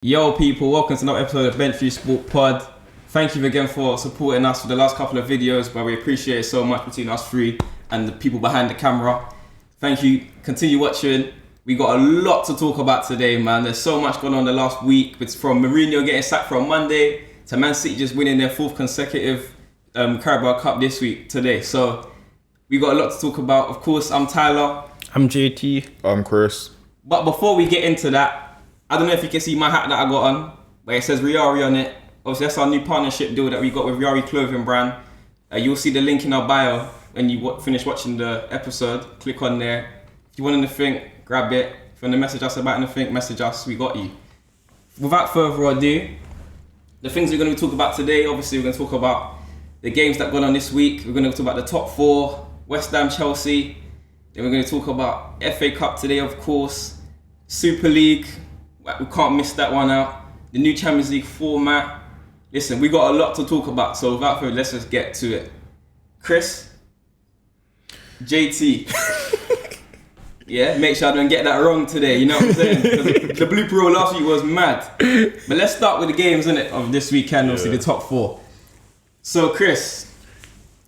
Yo people, welcome to another episode of Benchviews Sport Pod. Thank you again for supporting us for the last couple of videos, but we appreciate it so much between us three and the people behind the camera. Thank you, continue watching. We got a lot to talk about today, man. There's so much going on the last week. It's from Mourinho getting sacked from Monday to Man City just winning their fourth consecutive Carabao Cup this week, today. So we got a lot to talk about. Of course, I'm Tyler. I'm JayT. I'm Chris. But before we get into that, I don't know if you can see my hat that I got on, where it says Riari on it. Obviously, that's our new partnership deal that we got with Riari Clothing Brand. You'll see the link in our bio when you finish watching the episode. Click on there. If you want anything, grab it. If you want to message us about anything, message us. We got you. Without further ado, the things we're going to talk about today, obviously, we're going to talk about the games that got on this week. We're going to talk about the top four, West Ham, Chelsea. Then we're going to talk about FA Cup today, of course. Super League. We can't miss that one out. The new Champions League format. Listen, we got a lot to talk about, so without further, let's just get to it. Chris, JayT. Yeah, make sure I don't get that wrong today, you know what I'm saying? Because the blooper reel last week was mad. But let's start with the games, innit, of this weekend, obviously the top four. So Chris,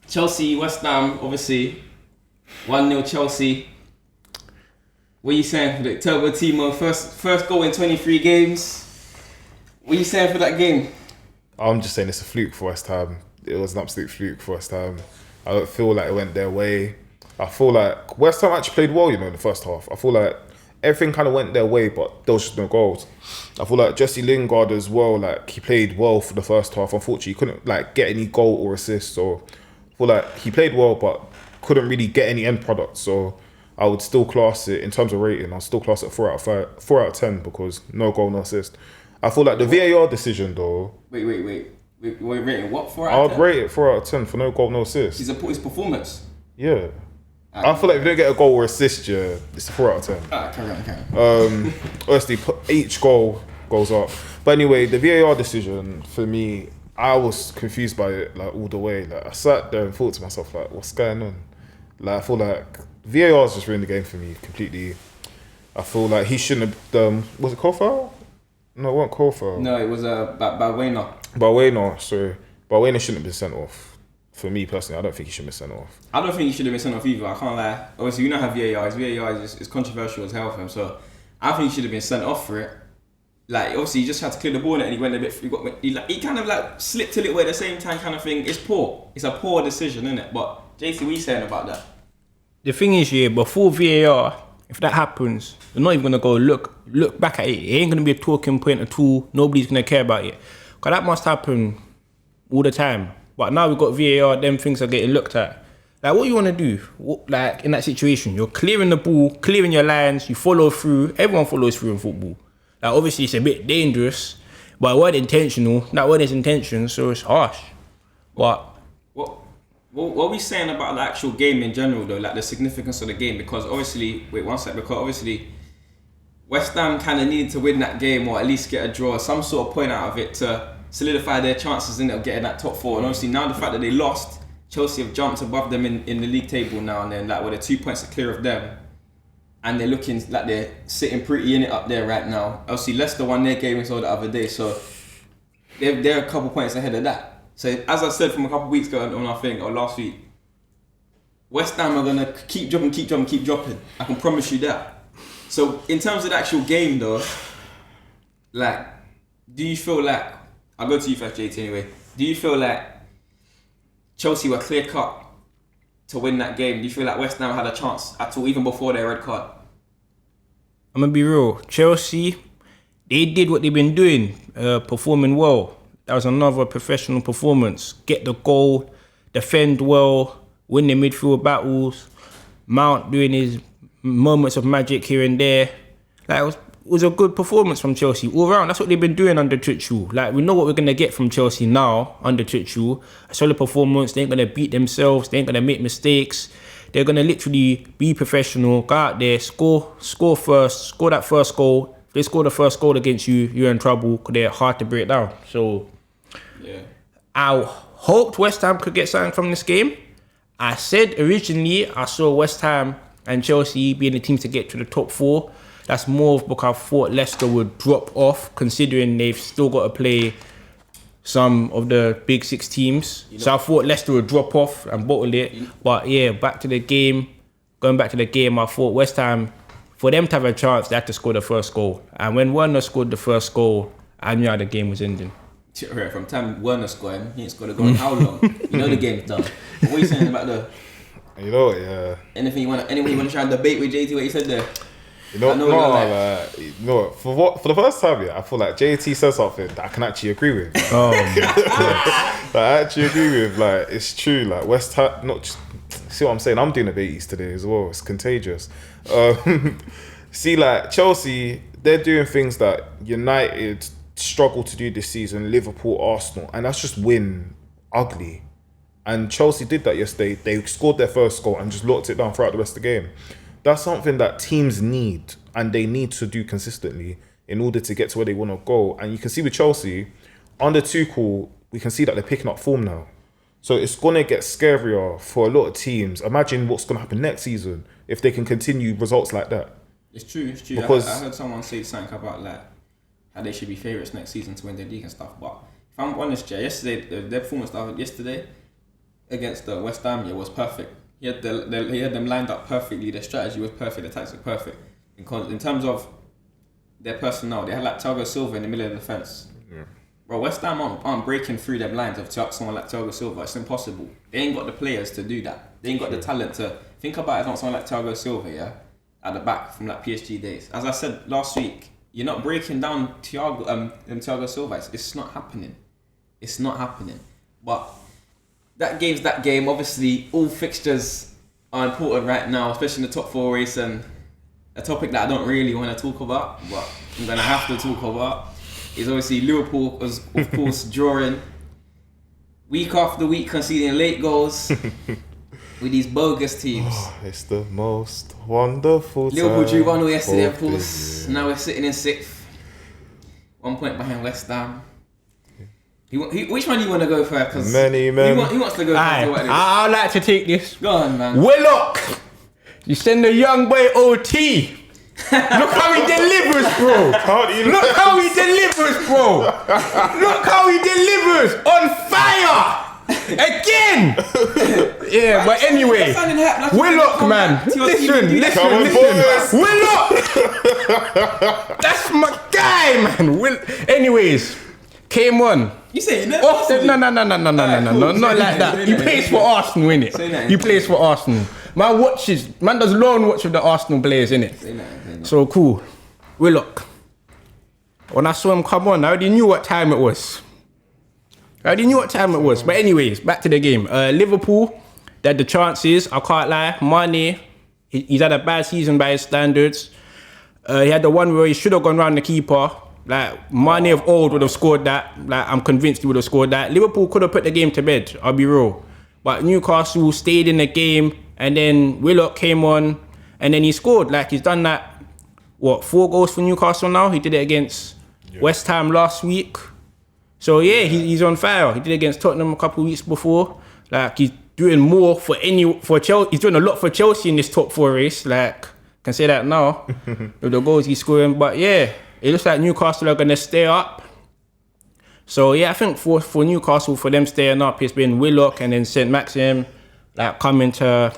Chelsea, West Ham, obviously 1-0 Chelsea. What are you saying for the Turbo Timo? First goal in 23 games. What are you saying for that game? I'm just saying it's a fluke for West Ham. It was an absolute fluke for West Ham. I don't feel like it went their way. I feel like West Ham actually played well, in the first half. I feel like everything kind of went their way, but there was just no goals. I feel like Jesse Lingard as well, he played well for the first half. Unfortunately, he couldn't get any goal or assist. So I feel like he played well, but couldn't really get any end product. So I would still class it, in terms of rating, I'll still class it 4 out of 10 because no goal, no assist. I feel like the VAR decision though. Wait. We're rating what? 4 out of 10? I would rate it 4 out of 10 for no goal, no assist. His performance? Yeah. I feel like if you don't get a goal or assist, it's a 4 out of 10. Carry on. Honestly, each goal goes up. But anyway, the VAR decision, for me, I was confused by it all the way. I sat there and thought to myself, what's going on? I feel like VAR has just ruined the game for me completely. I feel like he shouldn't have done. Was it call foul? No, it wasn't call foul. No, it was Balbuena. Balbuena shouldn't have been sent off. For me personally, I don't think he should have been sent off. I don't think he should have been sent off either. I can't lie. Obviously, you know how VAR is. VAR is controversial as hell for him. So I think he should have been sent off for it. Obviously, he just had to clear the ball and he went a bit. He kind of slipped a little way at the same time, kind of thing. It's poor. It's a poor decision, isn't it? But JayT, what are you saying about that? The thing is, before VAR, if that happens, you're not even gonna go look back at it. It ain't gonna be a talking point at all. Nobody's gonna care about it. Cause that must happen all the time. But now we've got VAR, them things are getting looked at. What you wanna do? In that situation, you're clearing the ball, clearing your lines, you follow through. Everyone follows through in football. Obviously it's a bit dangerous, but it wasn't intentional. That wasn't his intention, so it's harsh. But what are we saying about the actual game in general though, the significance of the game? Because obviously, West Ham kind of needed to win that game or at least get a draw, some sort of point out of it to solidify their chances of getting that top four. And obviously now the fact that they lost, Chelsea have jumped above them in the league table now, and then they're 2 points clear of them. And they're looking like they're sitting pretty in it up there right now. Obviously Leicester won their game the other day, so they're a couple points ahead of that. So as I said from a couple of weeks ago on our thing, or last week, West Ham are gonna keep dropping. I can promise you that. So in terms of the actual game though, do you feel like, I'll go to you first, JayT, anyway. Do you feel like Chelsea were clear cut to win that game? Do you feel like West Ham had a chance at all, even before their red card? I'm gonna be real. Chelsea, they did what they've been doing, performing well. That was another professional performance. Get the goal, defend well, win the midfield battles, Mount doing his moments of magic here and there. It was a good performance from Chelsea all round. That's what they've been doing under Tuchel. We know what we're gonna get from Chelsea now under Tuchel. A solid performance. They ain't gonna beat themselves. They ain't gonna make mistakes. They're gonna literally be professional. Go out there, score first, score that first goal. If they score the first goal against you, you're in trouble because they're hard to break down. So yeah, I hoped West Ham could get something from this game. I said originally I saw West Ham and Chelsea being the teams to get to the top four. that's more because I thought Leicester would drop off, considering they've still got to play some of the big 6 teams. So I thought Leicester would drop off and bottle it. But yeah, going back to the game, I thought West Ham, for them to have a chance, they had to score the first goal. And when Werner scored the first goal, I knew how the game was ending. From time Werner scoring, he ain't scored a goal in how long? You know the game's done. But what are you saying about the... You know what, yeah. Anything you want to try and debate with JT, what you said there? You know what, for the first time, yeah, I feel like JT said something that I can actually agree with. Oh, That I actually agree with. Like, it's true. Like, West Ham, not just, see what I'm saying? I'm doing a Beatties today as well. It's contagious. See, like, Chelsea, they're doing things that United struggle to do this season, Liverpool, Arsenal, and that's just win ugly. And Chelsea did that yesterday. They scored their first goal and just locked it down throughout the rest of the game. That's something that teams need, and they need to do consistently in order to get to where they want to go. And you can see with Chelsea, under Tuchel, we can see that they're picking up form now. So it's going to get scarier for a lot of teams. Imagine what's going to happen next season if they can continue results like that. It's true. Because I heard someone say something about like how they should be favourites next season to win the league and stuff. But if I'm honest, yesterday, their performance yesterday against the West Ham was perfect. He had them lined up perfectly. Their strategy was perfect. The tactics were perfect. In terms of their personnel, they had like Thiago Silva in the middle of the defence. Yeah. Bro, West Ham aren't breaking through them lines of someone like Thiago Silva. It's impossible. They ain't got the players to do that. They ain't got the talent to think about it. Not someone like Thiago Silva, yeah, at the back from like PSG days. As I said last week, you're not breaking down Thiago Silva. It's not happening. It's not happening. But that game's that game. Obviously, all fixtures are important right now, especially in the top 4 race, and a topic that I don't really want to talk about, but I'm going to have to talk about, is obviously Liverpool was, of course, drawing week after week, conceding late goals with these bogus teams. Oh, it's the most wonderful time. Liverpool drew 1-0 yesterday, of course. Now we're sitting in 6th. 1 point behind West Ham. Which one do you want to go for? Cause many men. He wants to go for I'd like to take this. Go on, man. Willock, you send the young boy OT. Look how he delivers, bro. Look how he delivers, bro. Look how he delivers. On fire. Again. Yeah, but anyway. Willock, man. Listen. Willock. That's my guy, man. Anyways, came on. You say no? No, not like that. He plays for Arsenal, innit? He plays for Arsenal. Man does loan watch with the Arsenal players, innit? So cool. Willock. When I saw him come on, I already knew what time it was. But anyways, back to the game. Liverpool, they had the chances. I can't lie. Mane, he's had a bad season by his standards. He had the one where he should have gone round the keeper. Like, Mane of old would have scored that. Like, I'm convinced he would have scored that. Liverpool could have put the game to bed, I'll be real. But Newcastle stayed in the game, and then Willock came on, and then he scored. Like, he's done that, 4 goals for Newcastle now? He did it against West Ham last week. So, yeah, he's on fire. He did it against Tottenham a couple of weeks before. Like, he's doing more for Chelsea. He's doing a lot for Chelsea in this top 4 race. Like, can say that now, with the goals he's scoring. But, yeah. It looks like Newcastle are going to stay up. So, yeah, I think for Newcastle, for them staying up, it's been Willock and then St. Maxim, like, coming to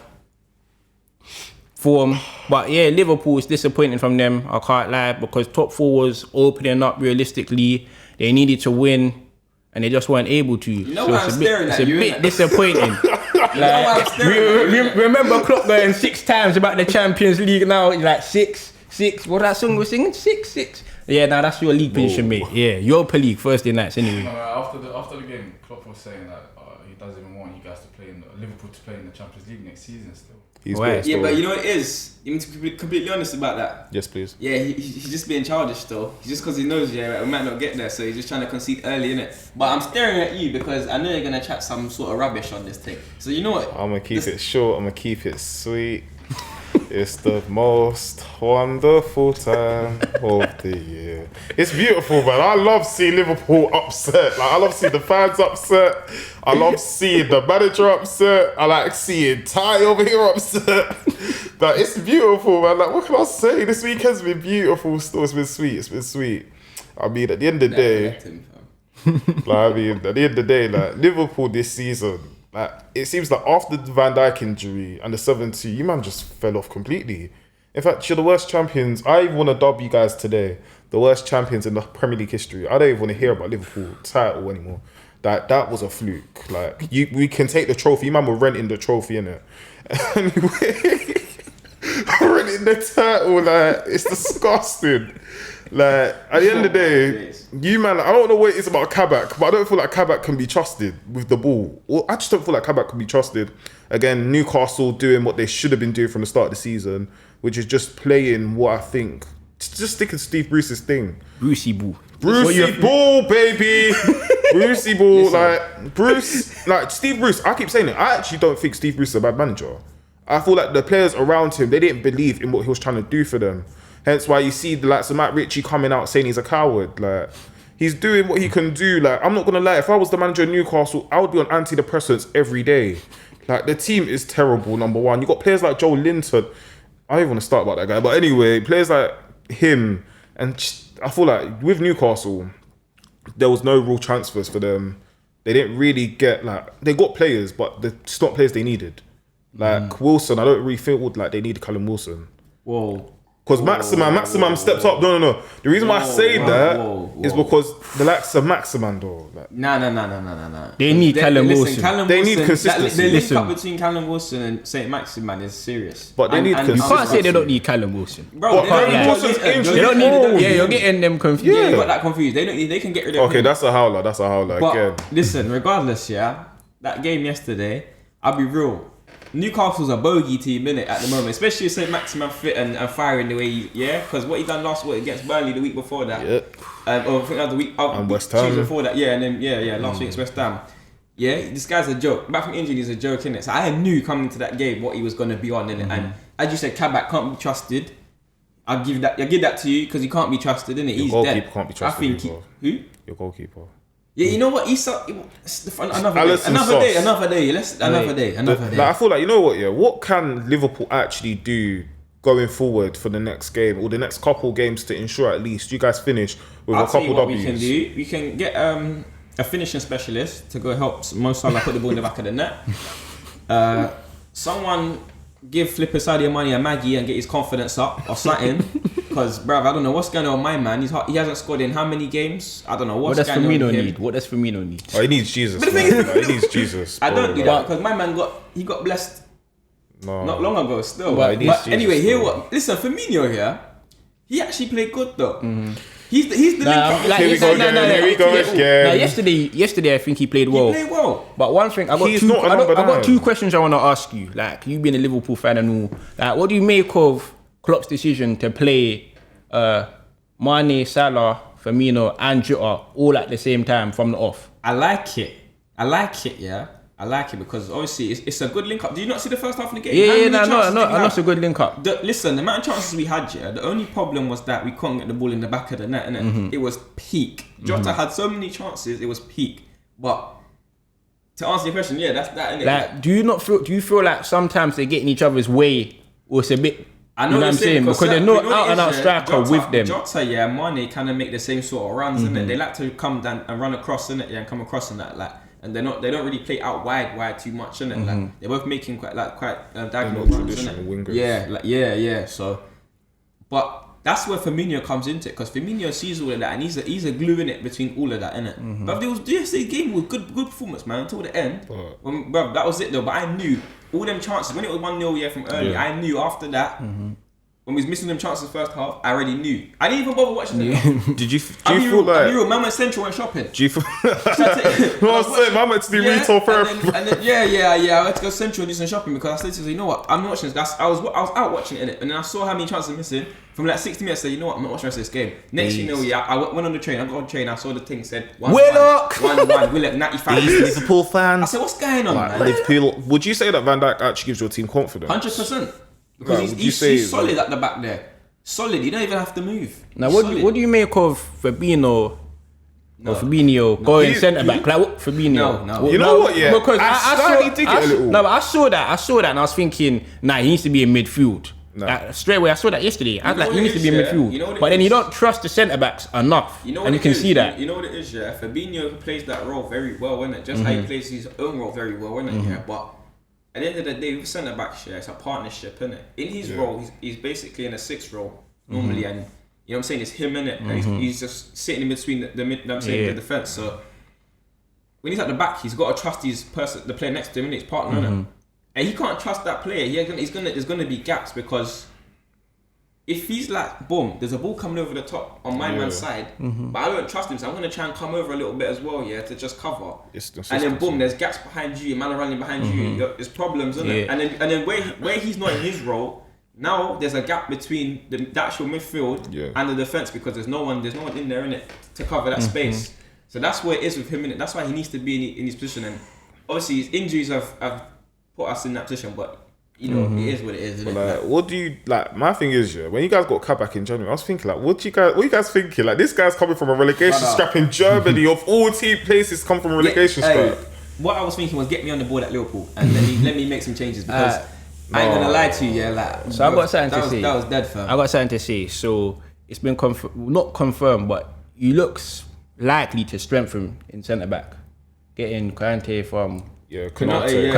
form. But, yeah, Liverpool is disappointing from them, I can't lie, because top 4 was opening up realistically. They needed to win, and they just weren't able to. You know why I'm staring at you? It's a bit disappointing. Remember Klopp going 6 times about the Champions League now? Like, 6. What that song was singing? 6. Yeah, now that's your league position, mate. Yeah, Europa League Thursday nights anyway. After the game, Klopp was saying that he doesn't even want you guys to play Liverpool to play in the Champions League next season still. Yeah, but you know what it is? You need to be completely honest about that. Yes, please. Yeah, he's just being childish still. Just because he knows, we might not get there, so he's just trying to concede early, innit? But I'm staring at you because I know you're going to chat some sort of rubbish on this thing. So you know what? I'm going to keep it short. I'm going to keep it sweet. It's the most wonderful time of the year. It's beautiful, man. I love seeing Liverpool upset. Like, I love seeing the fans upset. I love seeing the manager upset. I like seeing Ty over here upset. Like, it's beautiful, man. Like, what can I say? This weekend's been beautiful. Still, it's been sweet. It's been sweat. I mean, at the end of the day, at the end of the day, like, Liverpool this season, like, it seems like after the Van Dijk injury and the 7-2, you man just fell off completely. In fact, you're the worst champions. I even want to dub you guys today the worst champions in the Premier League history. I don't even want to hear about Liverpool title anymore. That was a fluke. Like, we can take the trophy. You man were renting the trophy, innit? Anyway, renting the title, like, it's disgusting. Like, at the end of the day, you man, I don't know what it is about Kabak, but I don't feel like Kabak can be trusted with the ball. Well, I just don't feel like Kabak can be trusted. Again, Newcastle doing what they should have been doing from the start of the season, which is just playing what I think, just sticking to Steve Bruce's thing. Brucey Ball. Brucey Ball, baby. Brucey Ball, like, Bruce, like, Steve Bruce, I keep saying it, I actually don't think Steve Bruce is a bad manager. I feel like the players around him, they didn't believe in what he was trying to do for them. Hence why you see the likes of Matt Ritchie coming out saying he's a coward. Like, he's doing what he can do. Like, I'm not gonna lie, if I was the manager of Newcastle, I would be on antidepressants every day. Like, the team is terrible, number one. You got players like Joe Linton. I don't even want to start about that guy, but anyway, players like him, and I feel like with Newcastle, there was no real transfers for them. They didn't really get, like, they got players, but it's not players they needed. Like Wilson, I don't really feel like they need Callum Wilson. Whoa. Because Maximan stepped up. No. The reason why I say that is because the likes of Maximan, though. Like, No. They need Callum Wilson. They need consistency. The link up between Callum Wilson and St. Maximan is serious. But they need consistency. You can't say they don't need Callum Wilson. Bro, They don't need. Yeah, you're getting them confused. Yeah, you got that confused. They can get rid of him. Okay, that's a howler. But again. listen, regardless, yeah, that game yesterday, I'll be real. Newcastle's a bogey team, innit, at the moment, especially with St. Maximan fit and firing the way because what he done last week against Burnley the week before that. Yep. Or I think that was the week and West Ham. Tuesday before that, and then last week's West Ham. Yeah, this guy's a joke. Back from injury, he's a joke, innit? So I knew coming to that game what he was gonna be on, innit? And as you said, Kabak can't be trusted. I give that to you because he can't be trusted, innit? He's goalkeeper dead. can't be trusted. I think who? Your goalkeeper. Yeah, you know what? Another day. Like, I feel like, you know what, yeah? What can Liverpool actually do going forward for the next game or the next couple games to ensure at least you guys finish with I'll a couple tell you what W's? we can do. We can get a finishing specialist to go help Mo Salah put the ball in the back of the net. Someone give Flipper Sadio Mane a Maggie and get his confidence up or something. Because, bruv, I don't know what's going on with my man. He hasn't scored in how many games? I don't know what's going on with him. What does Firmino need? Oh, he needs Jesus. He needs Jesus. I don't do that because my man got blessed not long ago still. But anyway, listen, Firmino here, he actually played good though. He's the Here we go again. Yesterday I think he played well. He played well. But one thing, I got two questions I want to ask you. Like, you being a Liverpool fan and all, like, what do you make of Klopp's decision to play Mane, Salah, Firmino and Jota all at the same time from the off? I like it, yeah. I like it because obviously it's a good link up. Do you not see the first half of the game? I know it's a good link up. Listen, the amount of chances we had, the only problem was that we couldn't get the ball in the back of the net, innit? It was peak. Jota had so many chances, it was peak. But to answer your question, that's that, innit? Like, do you feel like sometimes they get in each other's way, or it's a bit? I know you know what I'm saying? Because they're not out and out striker with them. Jota, Mane kind of make the same sort of runs, innit? They like to come down and run across, innit? And come across in that, like. And they don't really play out wide too much, innit? Like, they're both making quite diagonal runs, innit? Yeah. So, but that's where Firmino comes into it because Firmino sees all of that and he's a glue in it between all of that, innit? But there was yesterday's game was good performance, man, until the end. Bruv, that was it though. But I knew all them chances when it was 1-0 from early. I knew after that. When we was missing them chances first half, I already knew. I didn't even bother watching it. Do you feel like... Man went Central and shopping. Do you feel... I was saying, man went to do retail therapy. I went to go Central and do some shopping because I said to you know what, I'm not watching this. I was out watching it, and then I saw how many chances I'm missing. From like 60 minutes, I said, you know what, I'm not watching the rest of this game. Next you know, I went on the train, I got on the train, I saw the thing said 1-1, Willock, 95 These Liverpool fans. I said, what's going on, man? Liverpool, would you say that Van Dijk actually gives your team confidence? 100%. Because Right, would you he's say- solid at the back there. Solid. You don't even have to move. Now, He's solid. what do you make of Fabinho? Or Fabinho going centre back like what Fabinho? No. You know what? Yeah, because I slightly dig it a little. No, but I saw that, and I was thinking, nah, he needs to be in midfield. No. Like, straight away, I saw that yesterday. I was know like, what he needs it to be in is, yeah? midfield. You know what it But then you is? don't trust the centre backs enough, You know what and you it can is? see that. You know what it is, yeah? Fabinho plays that role very well, innit? Just how he plays his own role very well, innit? Yeah, but at the end of the day, with centre backs, yeah, it's a partnership, innit? In his role, he's basically in a 6 role normally, and you know what I'm saying? It's him, innit? And he's just sitting in between the defence. So when he's at the back, he's got to trust the player next to him, and his partner, innit? And he can't trust that player. There's gonna be gaps because if he's like, boom, there's a ball coming over the top on my man's side, but I don't trust him, so I'm gonna try and come over a little bit as well, yeah, to just cover. And then boom, there's gaps behind you, man are running behind you. There's problems, isn't it? And then where he's not in his role, now there's a gap between the actual midfield and the defense because there's no one in there, innit, to cover that space. So that's where it is with him, innit. That's why he needs to be in his position. And obviously his injuries have put us in that position, but you know, it is what it is, isn't it? Like, what do you like? My thing is, yeah, when you guys got Kabak in January, I was thinking, like, what you guys thinking? Like, this guy's coming from a relegation scrap in Germany, of all team places, come from a relegation scrap. What I was thinking was get me on the board at Liverpool and let me make some changes because I ain't gonna lie to you, yeah. Like, So I got something to say. That was dead, fam. I got something to say. So it's been not confirmed, but he looks likely to strengthen in centre back, getting Kante from. Yeah, Konate,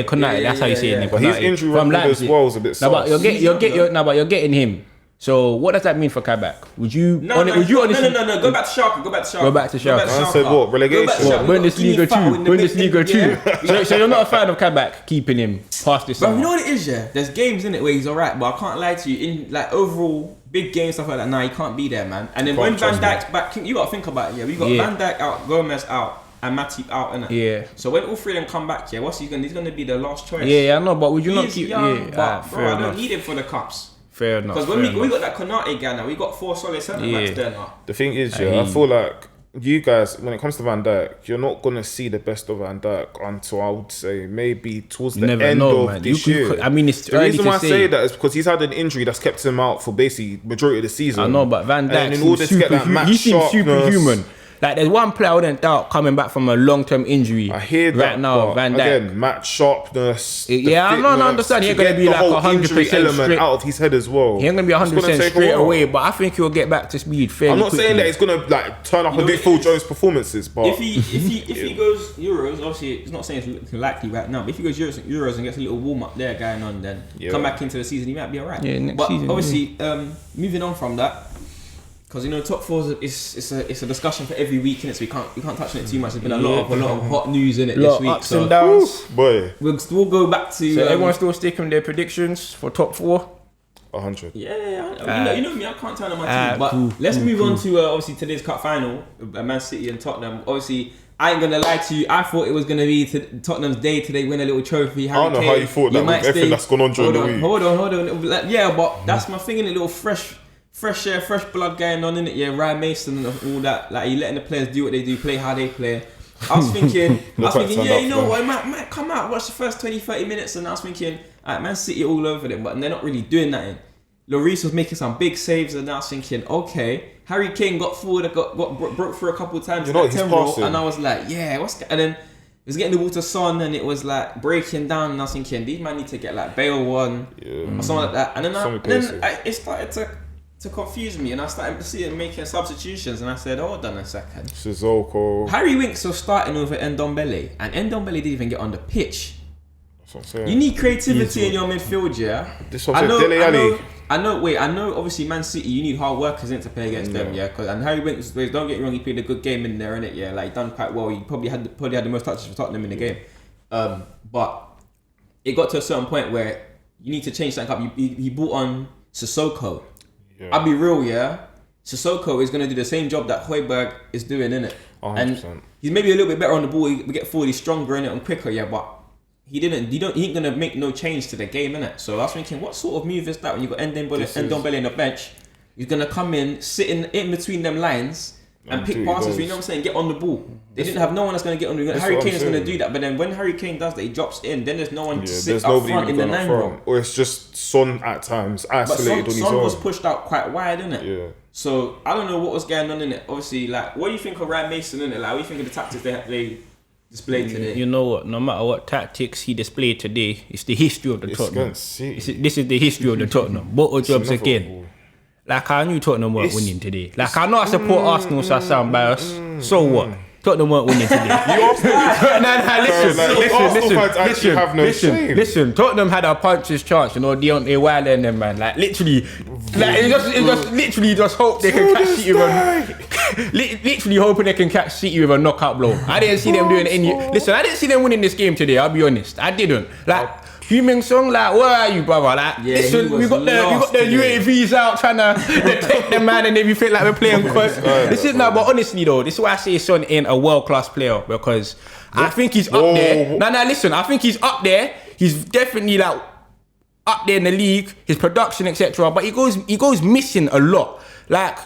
Konate. That's how you say it. But his injury record as well is a bit No, but sus. you're getting him. So what does that mean for Kabak? Would you? No. Go back to Schalke. Go back to Schalke. I said what? Relegation? Bundesliga 2. So you're not a fan of Kabak keeping him past this Bro, summer? you know what it is, yeah? There's games in it where he's alright, but I can't lie to you. In like overall big games, stuff like that, nah, he can't be there, man. And then when Van Dijk's back, you gotta think about it, yeah. We got Van Dijk out, Gomez out, and Matip out, innit? Yeah. So when all three of them come back, yeah, what's he gonna? He's gonna be the last choice. Yeah, I know, but would you not He's keep? young, but fair bro, I enough. don't need him for the cups. Fair enough. Because when we got that Konate guy now, we got 4 solid centre backs there now. The thing is, yeah, I feel like you guys, when it comes to Van Dijk, you're not gonna see the best of Van Dijk until I would say maybe towards the end of this year. I mean, it's the early reason to why I say. say that is because he's had an injury that's kept him out for basically majority of the season. I know, but Van Dijk And in order to get that match he seems sharpness, superhuman. Like, there's one player I wouldn't doubt coming back from a long-term injury. I hear that right now, but Van Dijk. again, match sharpness. Yeah, I know, I understand. He ain't gonna be like 100% element straight. out of his head as well. He ain't gonna be It's 100% take a straight while. away, but I think he'll get back to speed fairly I'm not quickly. saying that he's gonna like turn up You and know do what full it is? Jones performances, but If he goes Euros, obviously it's not saying it's looking likely right now. But if he goes Euros and gets a little warm up there going on, then come back into the season, he might be alright. Yeah, next but season, obviously, moving on from that, because you know top 4 is a discussion for every week, innit? So we can't touch on it too much. There's been a lot of hot news in it this week. ups So and downs. boy, we'll go back to. So everyone's still sticking with their predictions for top 4. 100. Yeah. You know me, I can't turn on my team. But cool, let's move on to obviously today's cup final, Man City and Tottenham. Obviously, I ain't gonna lie to you. I thought it was gonna be Tottenham's day today, win a little trophy. I don't know how you thought that with everything that's gone on during the week. Hold on. Like, yeah, but that's my thing, in a little fresh air, fresh blood going on in it. Yeah, Ryan Mason and all that. Like, you letting the players do what they do, play how they play. I was thinking, yeah, you know what, it might come out, watch the first 20-30 minutes, and I was thinking, alright, Man City all over them, but they're not really doing nothing. Lloris was making some big saves, and I was thinking, okay, Harry Kane got forward, broke through a couple of times, You know, he's passing. and I was like, yeah, and then it was getting the ball to Son, and it was like breaking down, and I was thinking, these man need to get like Bale one or something like that, and then it started to confuse me, and I started to see him making substitutions, and I said, hold on a second. Sissoko. Harry Winks was starting over Ndombele, and Ndombele didn't even get on the pitch. That's what I'm saying. You need creativity in your midfield, yeah? This one said Dele Alli. I know, obviously, Man City, you need hard workers in to play against them, yeah? And Harry Winks, don't get me wrong, he played a good game in there, innit? Yeah, like, he done quite well. He probably had the most touches for Tottenham in the game. But it got to a certain point where you need to change something up. He brought on Sissoko. Yeah. I'll be real, yeah? Sissoko is going to do the same job that Højbjerg is doing, innit? 100%. And he's maybe a little bit better on the ball. He get forward, he's stronger, innit, and quicker, yeah, but he ain't gonna make no change to the game, innit? So I was thinking, what sort of move is that when you got Ndombele on the bench? He's gonna come in, sit in between them lines, and pick do what he passes. does. You know what I'm saying? Get on the ball. They didn't have no one that's going to get on the ball. That's Harry what I'm Kane is going to saying. do that. But then when Harry Kane does that, he drops in. Then there's no one to Yeah, sit there's up nobody front in really the going 9 up bro. front. Or it's just Son at times, But isolated on his Son own. was pushed out quite wide, innit? Yeah. So I don't know what was going on in it. Obviously, like, what do you think of Ryan Mason in it? Like, what do you think of the tactics they displayed today? You know what? No matter what tactics he displayed today, it's the history of the It's Tottenham. against City. This is the history of the Tottenham. Bottle jobs another again. ball. Like I knew Tottenham weren't It's- winning today. Like I know I support Arsenal, so I sound biased. So what? Tottenham weren't winning today. Listen, Arsenal fans actually have no shame. listen. Tottenham had a puncher's chance, you know, Deontay Wilder and them, man. Like literally, like it just literally just hope they can catch City with literally hoping they can catch City with a knockout blow. I didn't see them doing any. Listen, I didn't see them winning this game today. I'll be honest, I didn't. Like. Heung-min Son, like, where are you, brother? Like, Yeah, listen, he we was got the lost today. UAVs out trying to detect the man and everything, like we're playing quite. This is now, but honestly though, this is why I say Son ain't a world-class player because I think he's up there. No, listen, I think he's up there. He's definitely like up there in the league, his production, etc. But he goes missing a lot. Like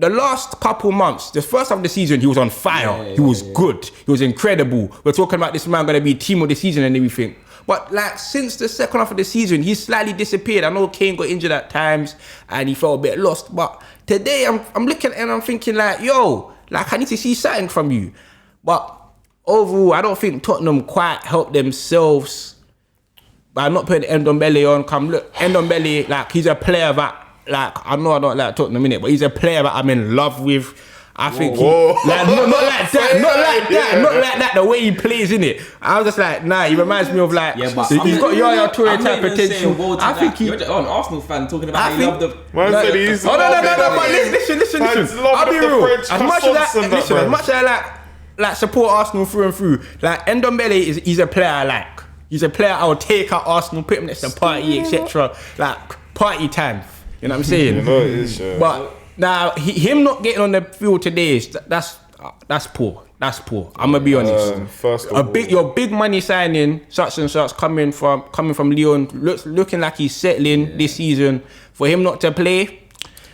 the last couple months, the first half of the season, he was on fire. He was good. He was incredible. We're talking about this man gonna be team of the season and everything. But like since the second half of the season, he's slightly disappeared. I know Kane got injured at times and he felt a bit lost. But today I'm looking and I'm thinking like, yo, like I need to see something from you. But overall, I don't think Tottenham quite helped themselves by not putting Ndombele on. Come look, Ndombele, like he's a player that, like I know I don't like Tottenham in it, but he's a player that I'm in love with. I think he, like not like that, the way he plays in it. I was just like, nah, he reminds me of like he's got Yaya Toure type potential. I think you're an Arsenal fan talking about how you love the. Man said he's no, but listen. I'll be real. As much as I like support Arsenal through and through, like Ndombele he's a player I like. He's a player I would take out Arsenal, put him next to party, etc. Like party time. You know what I'm saying? You know it is, yeah. But now him not getting on the field today that's poor. That's poor. I'm gonna be honest. First of all, Your big money signing, such and such, coming from Lyon, looking like he's settling this season. For him not to play,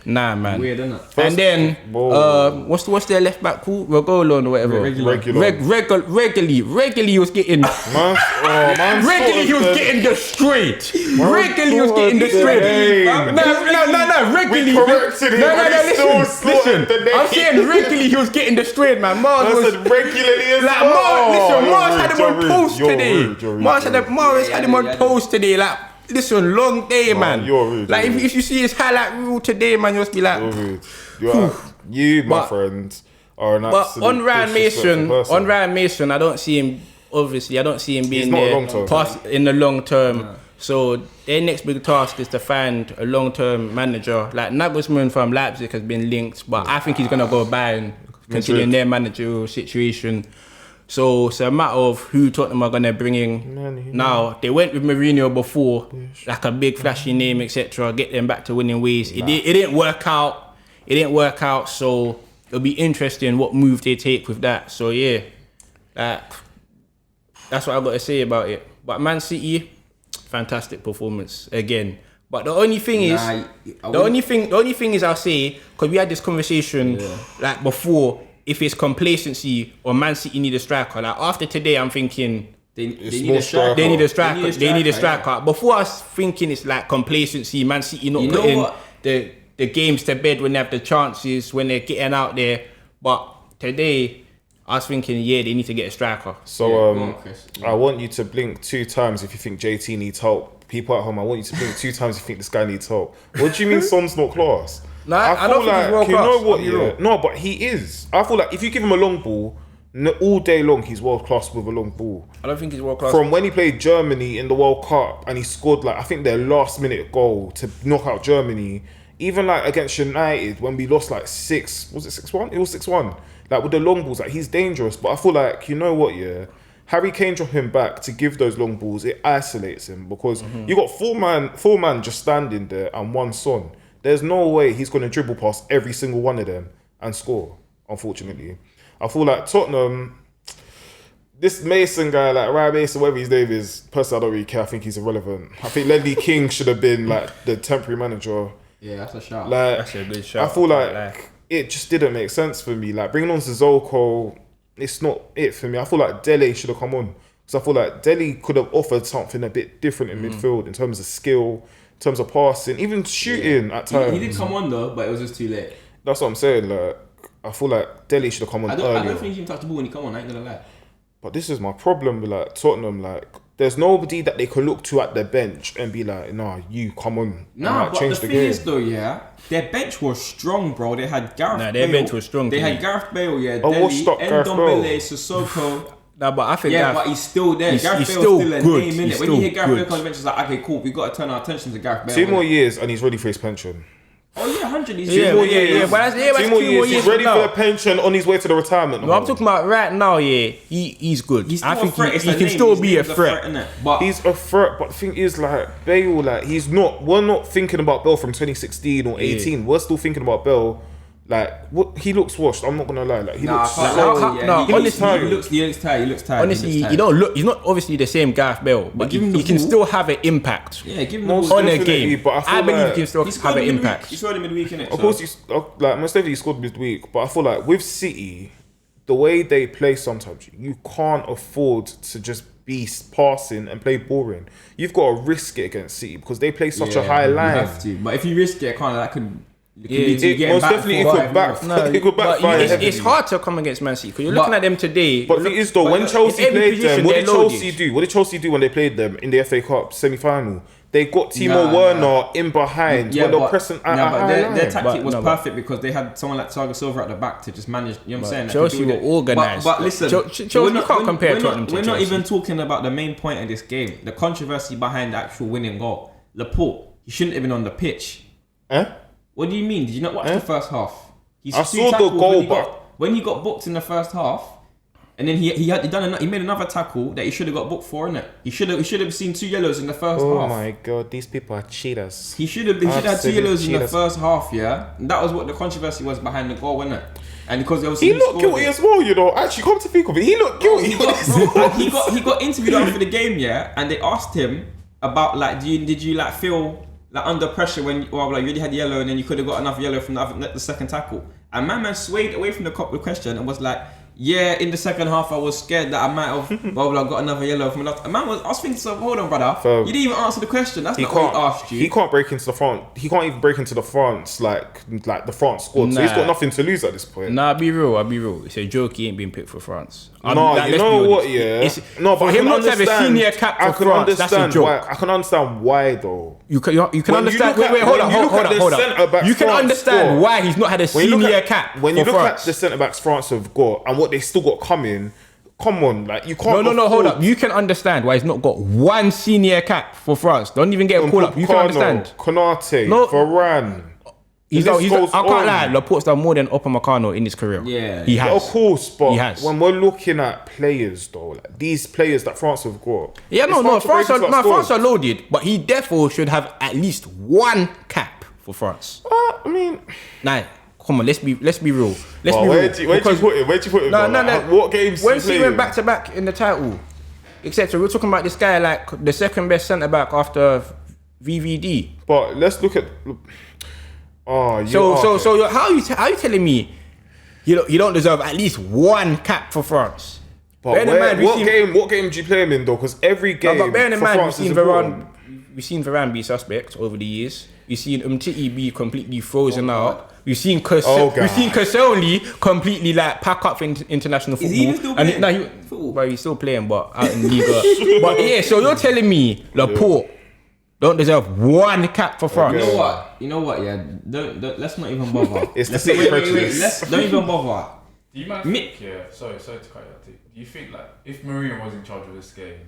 nah, man. Weird, isn't it? And then what's their left back called? Regolon or whatever. Regularly he was getting. Regularly he was getting destroyed. Regularly he was getting destroyed. No. Regularly. Listen. I'm saying regularly he was getting destroyed, man. Mars was regularly as like Mars had him on toast today. Mars had him on toast today. Like. Listen, long day, man. You're rude. Like if you see his highlight reel today, man, you'll just be like, you're rude. You, my friend, are an absolute. But on Ryan disrespectful person. Mason, I don't see him. Obviously, I don't see him being not there long-term. in the long term. Yeah. So their next big task is to find a long-term manager. Like Nagelsmann from Leipzig has been linked, but I think he's gonna go Bayern, considering their managerial situation. So it's a matter of who Tottenham are gonna bring in. Now they went with Mourinho before, like a big flashy name, etc. Get them back to winning ways. It didn't work out. So it'll be interesting what move they take with that. So yeah, that's what I got to say about it. But Man City, fantastic performance again. But the only thing is, I'll say, because we had this conversation like before. If it's complacency or Man City need a striker, like after today, I'm thinking they need a striker. Before I was thinking it's like complacency, Man City not putting the games to bed when they have the chances, when they're getting out there. But today, I was thinking, they need to get a striker. So I want you to blink 2 times if you think JayT needs help. People at home, I want you to blink 2 times if you think this guy needs help. What do you mean Son's not class? No, I don't think he's world class. You know what? Yeah. No, but he is. I feel like if you give him a long ball, all day long, he's world class with a long ball. I don't think he's world class. From when he played Germany in the World Cup and he scored like I think their last minute goal to knock out Germany. Even like against United when we lost like 6, was it 6-1? It was 6-1. Like with the long balls, like he's dangerous. But I feel like, you know what? Yeah. Harry Kane drop him back to give those long balls. It isolates him because you got four man just standing there and one Son. There's no way he's going to dribble past every single one of them and score, unfortunately. I feel like Tottenham, this Mason guy, like Ryan Mason, whatever his name is, personally I don't really care. I think he's irrelevant. I think Ledley King should have been like the temporary manager. Yeah, that's a shout. That's a good shout. I feel like it just didn't make sense for me. Like bringing on Sissoko, it's not it for me. I feel like Dele should have come on because I feel like Dele could have offered something a bit different in midfield in terms of skill, in terms of passing, even shooting at times. He did come on though, but it was just too late. That's what I'm saying. Like I feel like Dele should have come on earlier. I don't think he can touch the ball when he come on. I ain't gonna lie. But this is my problem with like Tottenham. Like there's nobody that they could look to at their bench and be like, nah, you come on. Nah, and, but change the the thing game. is though, yeah, their bench was strong, bro. They had Gareth Bale. their bench was strong. They to had me. Gareth Bale, yeah, Oh, we'll Dele, stop Gareth Bale. Ndombele, Sissoko. Nah, but I think Yeah, Gareth- but he's still there. he's Gareth Bale's still still a good. name, He's innit? When still you hear Gareth Bale good. come on the bench, it's like, okay, cool, we got to turn our attention to Gareth Bale. 2 more innit? years and he's ready for his pension. Oh yeah, 100. He's Yeah, two more yeah, years. yeah, but that's 2 more years. He's ready from for now. the pension on his way to the retirement. No, I'm talking about right now. Yeah, he's good. He's still I a think threat. It's he a can name. still His be a name's threat. innit? But He's a threat, but the thing is, like Bale, like he's not. We're not thinking about Bale from 2016 or 18. We're still thinking about Bale. Like what he looks washed. I'm not gonna lie. Like he looks. I can't so, lie. no, he honestly, looks tired. He looks tired. He looks tired. Honestly, he looks he tired. don't look. He's not obviously the same Gareth Bale, but give him he the can ball. still have an impact Yeah, give him the Most ball. on a definitely, game. but I feel believe like- he can still He have scored an midweek. impact. He scored him midweek, innit? Of course, he's like most definitely he scored midweek. But I feel like with City, the way they play sometimes, you can't afford to just be passing and play boring. You've got to risk it against City because they play such a high You line. have to. But if you risk it, kind of that could. It most definitely it could back. It could But backfire. it's heavily. hard to come against Man City because you're looking at them today. But the thing is though, when in Chelsea every played position them, what did they're loaded. Chelsea do? What did Chelsea do when they played them in the FA Cup semi-final? They got Timo Nah, Werner in behind when they're pressing at a high their line. tactic was But- perfect because they had someone like Thiago Silva at the back to just manage. You know what I'm saying? That Chelsea could do were it. organised. But listen, Chelsea, we're you can't compare we're Tottenham not, to We're not Chelsea. even talking about the main point of this game, the controversy behind the actual winning goal. Laporte, he shouldn't have been on the pitch. Eh? What do you mean? Did you not watch the first half? He's I two saw the tackles goal, when he but- got, when he got booked in the first half, and then he made another tackle that he should have got booked for, innit? He should have seen 2 yellows in the first Oh half. my god, these people are cheaters. He should have had 2 Absolute yellows in the cheaters. first half, yeah. And that was what the controversy was behind the goal, wasn't it? And because obviously He looked scored guilty it. as well, you know. Actually, come to think of it, he looked guilty. he got interviewed after the game, yeah, and they asked him about like, did you like feel like under pressure when like you already had yellow and then you could have got enough yellow from the second tackle? And my man swayed away from the question and was like, yeah, in the second half I was scared that I might have got another yellow from another. And man I was thinking, so hold on, brother, Fam, you didn't even answer the question. That's He not what can't. he asked you. He can't break into the front. He can't even break into the France like the France squad. So he's got Nah. nothing to lose at this point. Nah, I'll be real. It's a joke. He ain't been picked for France. No, Like, you let's know be what? honest. Yeah, no, but for I him can not to have a understand- senior cap I for can France, that's a understand joke. why. I can understand why though. You can When you understand. look Wait, at- hold when on, you look hold at the on. centre-backs You can France understand squad, why he's not had a When you look senior at cap when you for look France. at the centre backs France have got and what they still got coming, come on, like you can't. No, hold afford- up. You can understand why he's not got one senior cap for France. Don't even get a call up. You can Upamecano, understand. Konate, No. Varane. He's The done, list goes I can't on. lie. Laporte's done more than Upamecano in his career. Yeah. he has. Of course, but He has. when we're looking at players though, like these players that France have got. Yeah, it's no. hard to break France into that France squad. are loaded, but he therefore should have at least one cap for France. I mean, Nah, come on. Let's be real. Let's be real. where'd you put it? Where'd you put it? No, bro? no. Like, what games? When you he play went in? back to back in the title, etc. We're talking about this guy like the second best centre back after VVD. But let's look at. Oh, you So how are you telling me you don't deserve at least one cap for France? But Bearing in mind, what game do you play him in though? Because every game but bearing in for mind, France is important. we've seen Varane be suspect over the years. We've seen Umtiti be completely frozen out. We've seen God. Koscielny completely like pack up for international football. he even still playing football? But he's still playing, but out in Liga. But yeah, so you're telling me Laporte don't deserve one cap for France? Okay. You know what? Yeah, don't let's not even bother. It's the Let's- City wait, prejudice. don't even bother. Do you man think, sorry to cut you out. Do you think like if Mourinho was in charge of this game,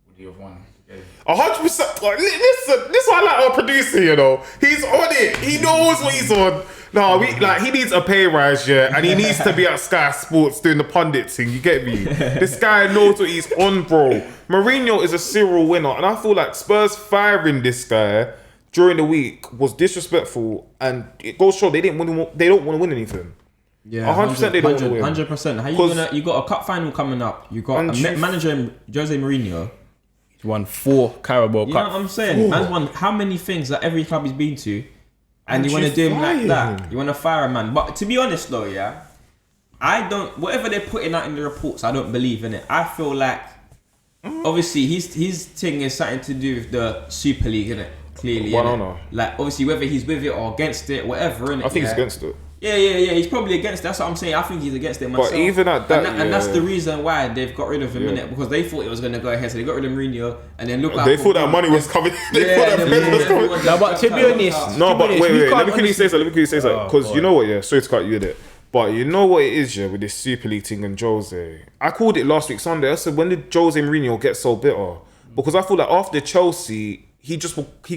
would he have won the game? 100%. Like, listen, this is why I like our producer. You know, he's on it. He knows what he's on. No, he needs a pay rise, yeah, and he needs to be at Sky Sports doing the pundit thing. You get me? This guy knows what he's on, bro. Mourinho is a serial winner, and I feel like Spurs firing this guy during the week was disrespectful, and it goes to show they don't want to win anything. Yeah, 100% they don't want to win. 100%. How you 'Cause- gonna? You got a cup final coming up. You got And you- manager Jose Mourinho. He's won 4 Carabao You know Cup. what I'm saying? Man's won how many things that every club he's been to? And you Would want to you do him like fire that. him? You want to fire a man. But to be honest though, yeah, I don't. Whatever they're putting out in the reports, I don't believe in it. I feel like obviously his thing is something to do with the Super League, innit? Clearly, Well, I innit? don't know. Like obviously whether he's with it or against it, whatever, innit? I think he's against it. Yeah. He's probably against it. That's what I'm saying. I think he's against it myself. But even at that, and that's yeah. the reason why they've got rid of him, innit? Because they thought it was gonna go ahead, so they got rid of Mourinho, and then look like They thought that money was coming. They thought that bread was coming. No, but to be honest, No, but wait. we Let can't me quickly say something. Because you know what, yeah. Sorry to cut you in it. But you know what it is, yeah, with this Super League thing and Jose. I called it last week Sunday. I said, when did Jose Mourinho get so bitter? Because I feel like after Chelsea, he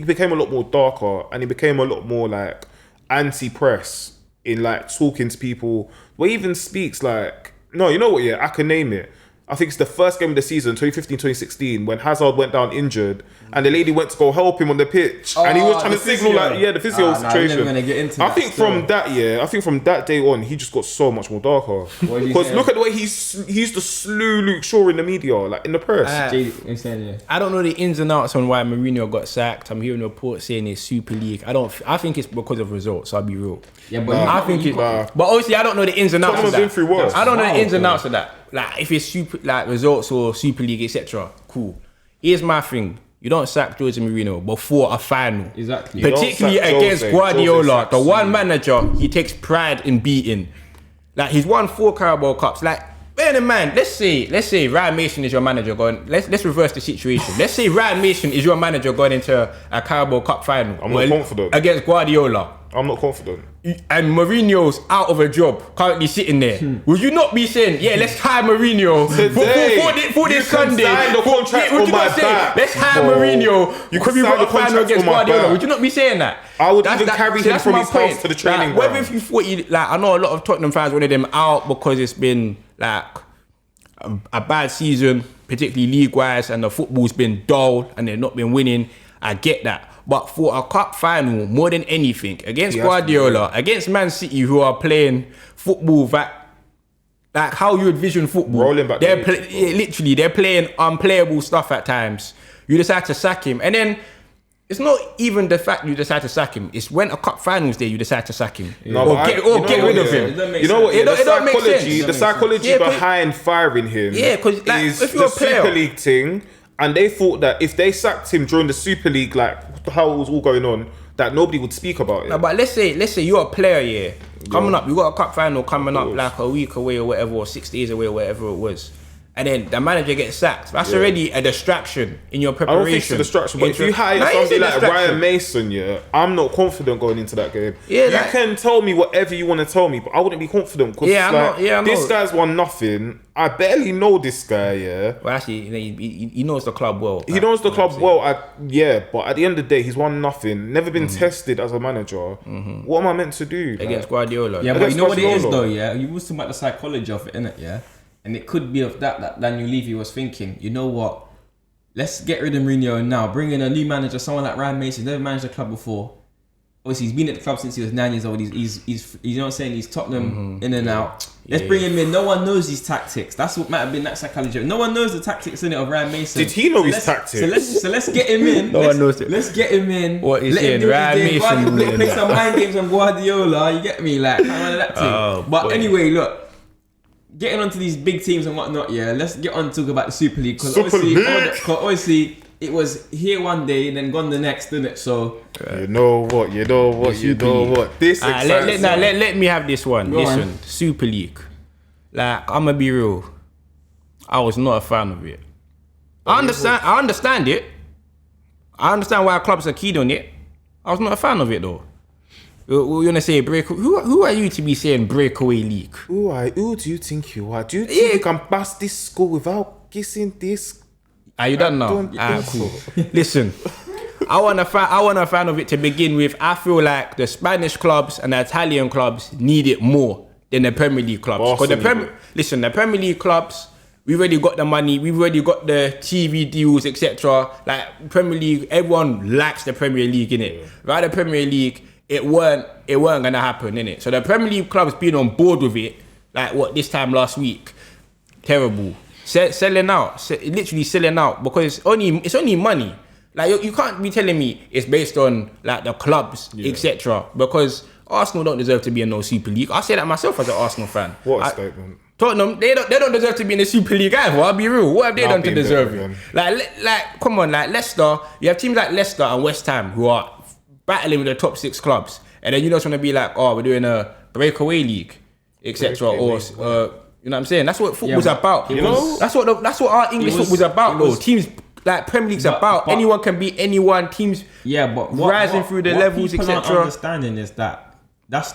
became a lot more darker and he became a lot more like anti-press in like talking to people. Where he even speaks like, no, you know what, yeah, I can name it. I think it's the first game of the season, 2015-2016, when Hazard went down injured and the lady went to go help him on the pitch. And he was trying to signal like, yeah, the physio situation. Nah, gonna get into I that think still. from that day on, he just got so much more darker. What is he Because saying? look at the way he used to slew Luke Shaw in the media, like in the press. I don't know the ins and outs on why Mourinho got sacked. I'm hearing reports saying it's Super League. I think it's because of results. I'll be real. Yeah, but I think it. But obviously, I don't know the ins and outs of Tottenham's been that. through worse. I don't know the ins and bro. outs of that. Like if it's super like results or Super League, etc. Cool. Here's my thing. You don't sack Jose Mourinho before a final. Exactly. Particularly You don't sack against Jose. Guardiola, Jose the sacks one you. manager he takes pride in beating. Like he's won 4 Carabao Cups. Like bear in mind, let's say Ryan Mason is your manager going. Let's reverse the situation. Let's say Ryan Mason is your manager going into a Carabao Cup final. I'm not confident. Against Guardiola. I'm not confident. And Mourinho's out of a job, currently sitting there. Would you not be saying, yeah, let's hire Mourinho Today, for you this can Sunday? sign the contract would on you my not say, back, let's hire bro. Mourinho You because can we sign got the a final contract against on my Guardiola? back. Would you not be saying that? I would even carry him that's from my his house point. to the training Like, whether ground. if you thought like I know a lot of Tottenham fans wanted them out because it's been like a bad season, particularly league-wise, and the football's been dull and they've not been winning. I get that. But for a cup final, more than anything, against He has to be Guardiola, against Man City, who are playing football that, like how you would vision football. Rolling back They're the edge, literally, they're playing unplayable stuff at times. You decide to sack him. And then, it's not even the fact you decide to sack him. It's when a cup finals day, you decide to sack him. No, Or but get, you or know get what, rid of yeah. him. It don't make You know what? sense. Yeah, It don't make sense. the psychology Yeah, 'cause- behind firing him. Yeah, 'cause, like, is if you're the a player- Super League thing, and they thought that if they sacked him during the Super League, like how it was all going on, that nobody would speak about it. No, but let's say you're a player, yeah. Coming up, you got a cup final coming up like a week away or whatever, or 6 days away or whatever it was. And then the manager gets sacked. That's already a distraction in your I preparation. don't think it's a distraction, but if you hire No, it is somebody a like distraction. Ryan Mason, yeah, I'm not confident going into that game. Yeah, you like- can tell me whatever you want to tell me, but I wouldn't be confident because Yeah, I know. this guy's won nothing. I barely know this guy, yeah. Well, actually, he knows the club well. He knows the club well, but at the end of the day, he's won nothing. Never been tested as a manager. What am I meant to do? Against Guardiola. Yeah, but Against you know what it is Barcelona. though, yeah? You was talking about the psychology of it, innit, yeah? And it could be of that Daniel Levy was thinking, you know what? Let's get rid of Mourinho now. Bring in a new manager, someone like Ryan Mason, never managed the club before. Obviously, he's been at the club since he was 9 years old. He's you know what I'm saying? He's Tottenham in and out. Let's bring him in. No one knows his tactics. That's what might have been that psychology. No one knows the tactics in it of Ryan Mason. Did he know his tactics? So let's get him in. No one knows it. Let's get him in. What he's Let him saying, do his Ryan game. Mason Play winning. some mind games on Guardiola. You get me? Like kind of that thing. Oh, but boy. anyway, look. Getting onto these big teams and whatnot, yeah. Let's get on to talk about the Super League because Super obviously, League. obviously, it was here one day and then gone the next, didn't it? So You know what? This excites me. let me have this one. Go Listen, on. Super League. Like, I'm gonna be real. I was not a fan of it. I understand it. I understand why clubs are keen on it. I was not a fan of it though. We're gonna say break. Who are you to be saying breakaway league? Who do you think you are? Do you think you can pass this school without kissing this? Are you done now? don't Ah, think cool. Listen, I want a fan of it to begin with. I feel like the Spanish clubs and the Italian clubs need it more than the Premier League clubs. Because the Premier League clubs, we've already got the money, we've already got the TV deals, etc. Like Premier League, everyone likes the Premier League, innit? Right? The Premier League, it weren't gonna happen, innit? So the Premier League clubs being on board with it, like what this time last week, terrible. Selling out, literally selling out because it's only money. Like you can't be telling me it's based on like the clubs, etc. Because Arsenal don't deserve to be in no Super League. I say that myself as an Arsenal fan. What a statement. Tottenham, they don't deserve to be in the Super League either. I'll be real. What have they done to deserve it? Like, come on, like Leicester. You have teams like Leicester and West Ham who are battling with the top 6 clubs, and then you just want to be like, oh, we're doing a breakaway league, etc. Or you know what I'm saying? That's what football's about. You know, that's what our English football's about. Though teams like Premier League's about. Anyone can beat anyone. Teams, but rising through the levels, etc. etc. Understanding is that.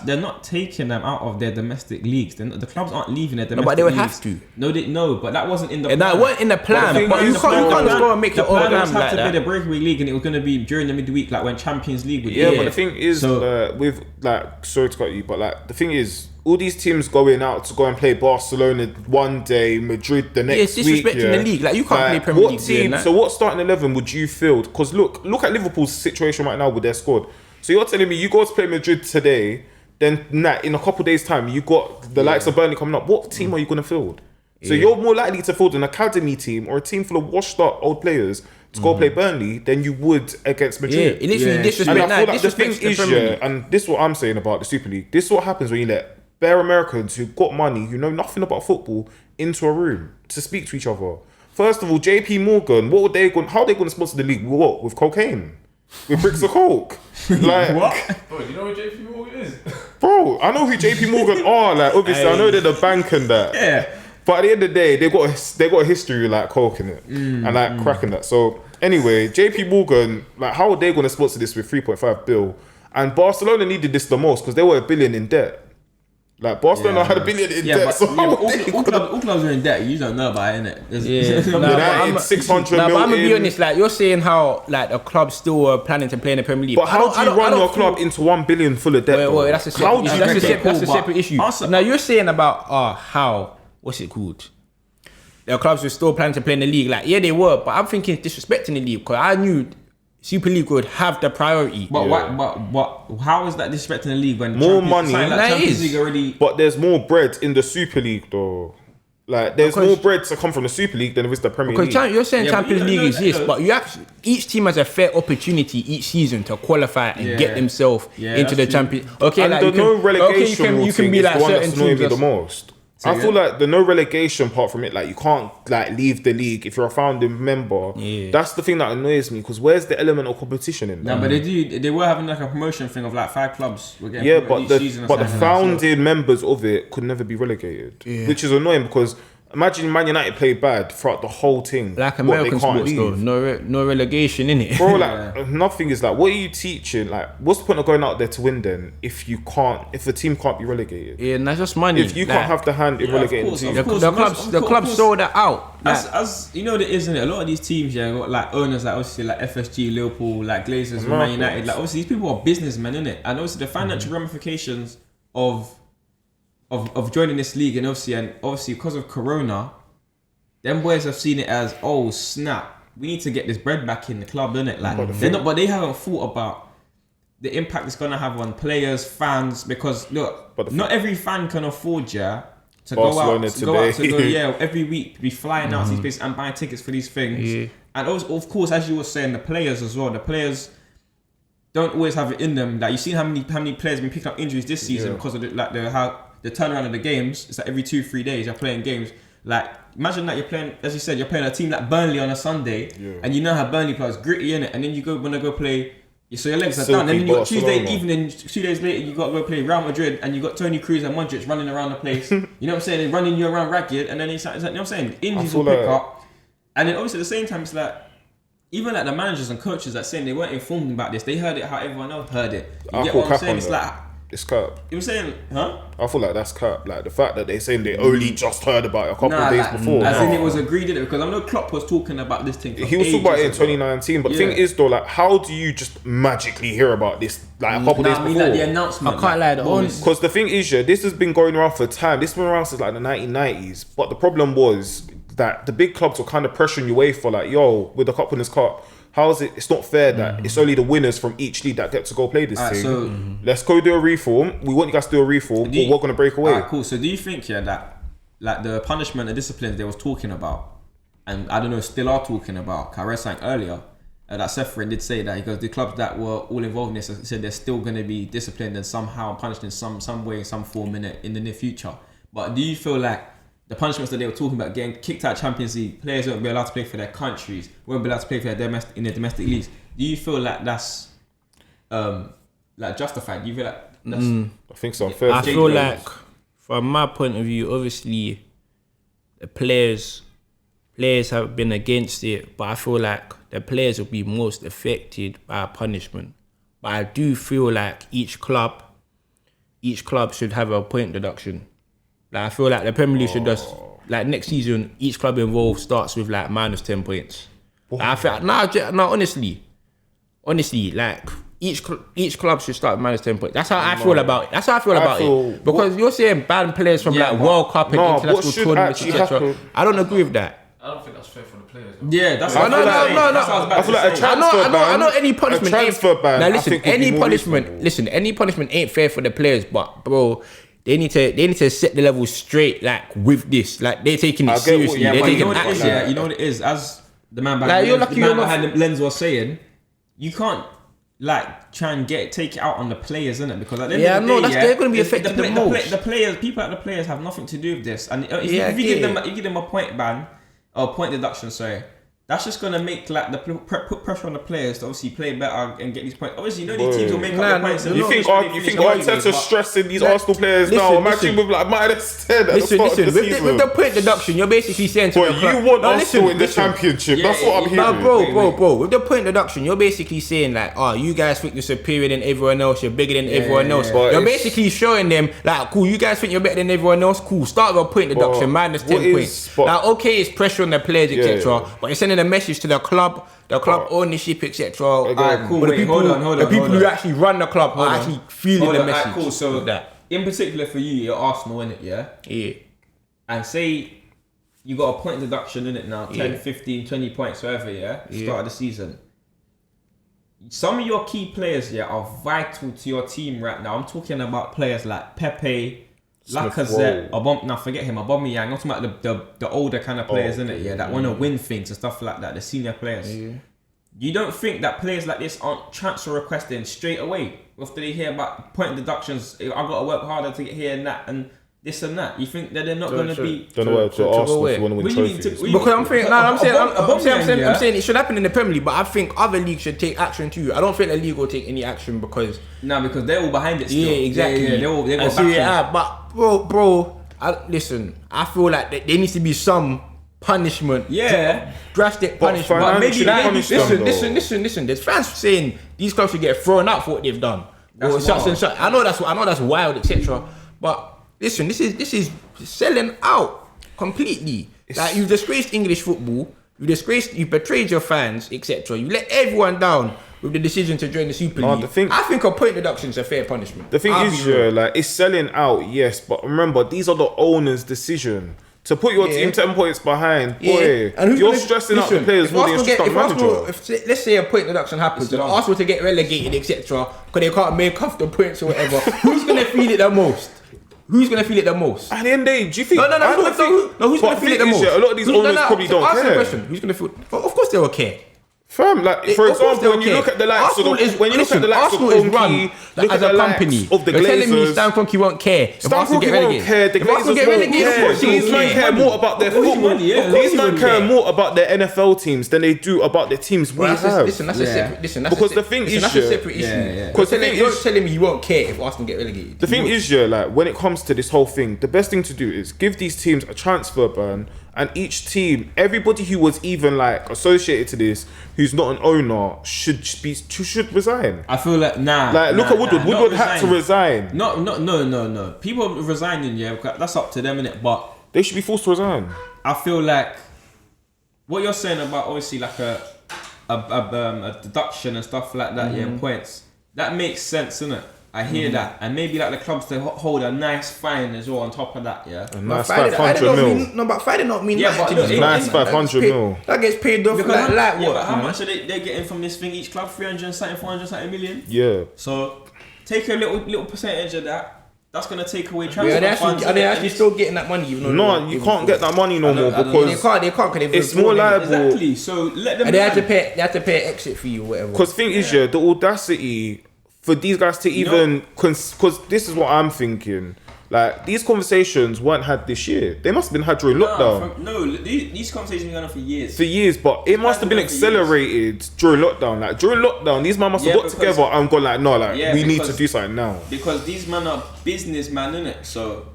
They're not taking them out of their domestic leagues. The clubs aren't leaving their domestic leagues. But they would have to. No, but that wasn't in the plan. That wasn't in the plan. But you can't just go and make your own plan like that. The plan was to be the breakaway league, and it was going to be during the midweek, like when Champions League would be. Yeah, but the thing is, with like, sorry to cut you, but like the thing is, all these teams going out to go and play Barcelona one day, Madrid the next week. It's disrespecting the league. Like you can't play Premier League. Team? So what starting 11 would you field? Because look at Liverpool's situation right now with their squad. So you're telling me you go to play Madrid today, then in a couple of days' time you got the likes of Burnley coming up. What team are you going to field? So you're more likely to field an academy team or a team full of washed up old players to go play Burnley than you would against Madrid. Yeah, it literally disrespects. And I feel like the thing is, and this is what I'm saying about the Super League. This is what happens when you let bare Americans who've got money, who know nothing about football, into a room to speak to each other. First of all, JP Morgan, how are they going to sponsor the league? What? With cocaine? With bricks of coke? Like what? Bro, do you know who JP Morgan is? Bro, I know who JP Morgan are. Like obviously, I know they're the bank and that. Yeah. But at the end of the day, they got a history with like coke in it and like crack in that. So anyway, JP Morgan, like how are they going to sponsor this with 3.5 bill? And Barcelona needed this the most because they were $1 billion in debt. Like Barcelona had $1 billion in debt. So all clubs are in debt. You don't know about it, innit? United 600 million. But I'm gonna be honest. Like you're saying how like the club still are planning to play in the Premier League. But how do you run your club into $1 billion full of debt? Wait, that's a separate issue. Now you're saying about how what's it called? The clubs were still planning to play in the league. Like yeah, they were, but I'm thinking disrespecting the league because I knew Super League would have the priority. But how is that disrespecting the league when more money? Champions League already. But there's more bread in the Super League though. Like there's more bread to come from the Super League than there is the Premier League. You're saying Champions League exists, but you actually each team has a fair opportunity each season to qualify and get themselves into the Champions. Okay, and like the no relegation you can be like the one certain that's annoying teams me the most. I feel like the no relegation part from it, like you can't like leave the league if you're a founding member. Yeah. That's the thing that annoys me because where's the element of competition in that? No, but they were having like a promotion thing of like 5 clubs. But the founding members of it could never be relegated, which is annoying because imagine Man United play bad throughout the whole thing. Like American sports though, no relegation in it. Bro, like nothing is like, what are you teaching? Like, what's the point of going out there to win then if the team can't be relegated? Yeah, and that's just money. If you can't have the hand in relegating the team. The clubs sold that out. As you know, there isn't it? A lot of these teams, got like owners like obviously like FSG, Liverpool, like Glazers, Man United. Like obviously these people are businessmen, innit? And obviously the financial ramifications of joining this league and obviously because of Corona, them boys have seen it as, oh snap, we need to get this bread back in the club, innit? Like but they haven't thought about the impact it's gonna have on players, fans, because look, not every fan can afford to go every week, be flying out to these places and buying tickets for these things. Yeah. And also, of course, as you were saying, the players as well. The players don't always have it in them. Like you've seen how many players have been picking up injuries this season because of the turnaround of the games. It's like every 2-3 days you're playing games. Like imagine that you're playing, as you said, you're playing a team like Burnley on a Sunday, and you know how Burnley plays gritty in it, and then you want to go play. So your legs are done, and then you got Tuesday evening, 2 days later, you got to go play Real Madrid, and you got Toni Kroos and Modric running around the place. You know what I'm saying? They're running you around ragged, and then it's like, you know what I'm saying? Injuries will pick up, and then obviously at the same time, it's like even like the managers and coaches that saying they weren't informed about this, they heard it how everyone else heard it. You get what I'm saying? It's like. It's cap. You were saying, huh? I feel like that's cap. Like the fact that they're saying they only just heard about it a couple of days before. As in it was agreed in it because I know Klopp was talking about this thing. He was talking about it in 2019, but the thing is though, like, how do you just magically hear about this like a couple days before? Like the announcement. I can't lie, because the thing is, this has been going around for time. This has been around since like the 1990s. But the problem was that the big clubs were kind of pressuring you away for like, yo, with the Cup Winners' Cup. How is it? It's not fair that it's only the winners from each league that get to go play this thing. So let's go do a reform. We want you guys to do a reform, but we're gonna break away. Cool. So do you think that like the punishment and disciplines they was talking about, and I don't know, still are talking about? I read something earlier. that Seferin did say that, because the clubs that were all involved in this said they're still going to be disciplined and somehow punished in some way, some form in the near future. But do you feel like the punishments that they were talking about, getting kicked out of Champions League, players won't be allowed to play for their countries, won't be allowed to play for their in their domestic leagues? Do you feel like that's like justified? Do you feel like that's... I think so. Fair I play. feel like, from my point of view, obviously, the players have been against it, but I feel like the players will be most affected by punishment. But I do feel like each club should have a point deduction. Like, I feel like the Premier League should just, like, next season, each club involved starts with like minus 10 points. Like, I feel no, honestly, like, each club should start with minus 10 points. That's how I feel about it. That's how I feel about it. Because you're saying ban players from World Cup and international tournaments, etc. I don't agree with that. I don't think that's fair for the players. Though. Yeah, that's No. what I feel like a transfer ban. I know any punishment ain't transfer ban. Now I listen, think would be more reasonable. any punishment ain't fair for the players, but bro, they need to set the level straight, like, with this. Like, they're taking it seriously. Yeah, They're but you know taking what it is, action. yeah? You know what it is? As the man Like, you're lucky you're not- behind the lens was saying, you can't like try and take it out on the players, innit? Because at the end of the day, they're going to be affected the most. The players, people at the players have nothing to do with this. And if you give them a point ban, or point deduction, sorry, that's just gonna make like put pressure on the players to obviously play better and get these points. Obviously, you know these teams will make up their points. You think Arteta's stressing these Arsenal players now? Imagine with like minus 10 at the start of the season. With the point deduction, you're basically saying to the club, you want Arsenal in the Championship. That's what I'm hearing. Bro. With the point deduction, you're basically saying like, oh, you guys think you're superior than everyone else. You're bigger than everyone else. You're basically showing them like, cool, you guys think you're better than everyone else. Cool, start with a point deduction, minus 10 points. Like, okay, it's pressure on the players, etc. But you're sending a message to the club ownership, etc. Alright, cool. Wait, hold on. The people who actually run the club are actually feeling the message. Alright, cool. So in particular for you, you're Arsenal, innit, yeah? Yeah. And say you got a point deduction in it now, 10, 15, 20 points, whatever, start of the season. Some of your key players, are vital to your team right now. I'm talking about players like Pepe, Lacazette, forget him, Aubameyang. I'm talking about the older kind of players, innit, that want to win things and stuff like that, the senior players. Yeah. You don't think that players like this aren't transfer requesting straight away after they hear about point deductions? I've got to work harder to get here and that and this and that. You think that they're not going to be? Don't know where to Arsenal if you want to win trophies. Because I'm saying it should happen in the Premier League, but I think other leagues should take action too. I don't think the league will take any action because they're all behind it still. Yeah, exactly. They got backing. But bro, listen, I feel like there needs to be some punishment. Yeah, drastic punishment. But maybe listen. There's fans saying these clubs should get thrown out for what they've done. That's wild. I know that's wild, etc. But listen, this is selling out completely. Like, you've disgraced English football. You betrayed your fans, etc. You let everyone down with the decision to join the Super League. I think a point deduction is a fair punishment. The thing is, like, it's selling out, yes, but remember, these are the owner's decision. To put your team 10 points behind, boy, and you're stressing out the players more than just the manager. Let's say a point deduction happens and Arsenal to get relegated, etc., because they can't make up the points or whatever, who's going to feel it the most? Who's going to feel it the most? At the end of the day, do you think... No, who's going to feel it the most? A lot of these owners probably don't care. Ask the question, who's going to feel... Of course they will care. Fam, like, for example, when you look at the likes of Arsenal is run as a company. Of the You're telling me Glazers. Stan Kroenke won't care. Stan Kroenke won't care. The Glazers won't care. These men care more about their football. These men care more about their NFL teams than they do about the teams we have. Listen, that's a separate issue. Because the thing is, that's a separate issue. Because you're telling me you won't care if Arsenal get relegated. The thing is, like, when it comes to this whole thing, the best thing to do is give these teams a transfer ban. And each team, everybody who was even like associated to this, who's not an owner, should resign. I feel like look at Woodward. Woodward had to resign. No. People resigning, that's up to them, innit? But they should be forced to resign. I feel like what you're saying about obviously like a deduction and stuff like that, points. That makes sense, innit? I hear that, and maybe like the clubs to hold a nice fine as well on top of that, A nice 500 mil. No, but fine not mean but look, nice 500 mil. That gets paid off like what? But how much are they getting from this thing each club? 300 something, 400 something million. Yeah. So take a little percentage of that. that's gonna take away transfer Yeah, funds. are they actually still getting that money? Even though No, you can't get that money no more They because can't because it's more liable. Exactly. So let them. And they have to pay an exit fee or whatever. Because thing is, yeah, the audacity for these guys to even because this is what I'm thinking. Like these conversations weren't had this year. They must have been had during lockdown. These conversations have been going on for years. For years, but it must have been accelerated during lockdown. Like during lockdown, these men must have got together and gone like, no, like we need to do something now. Because these men are businessmen, innit? So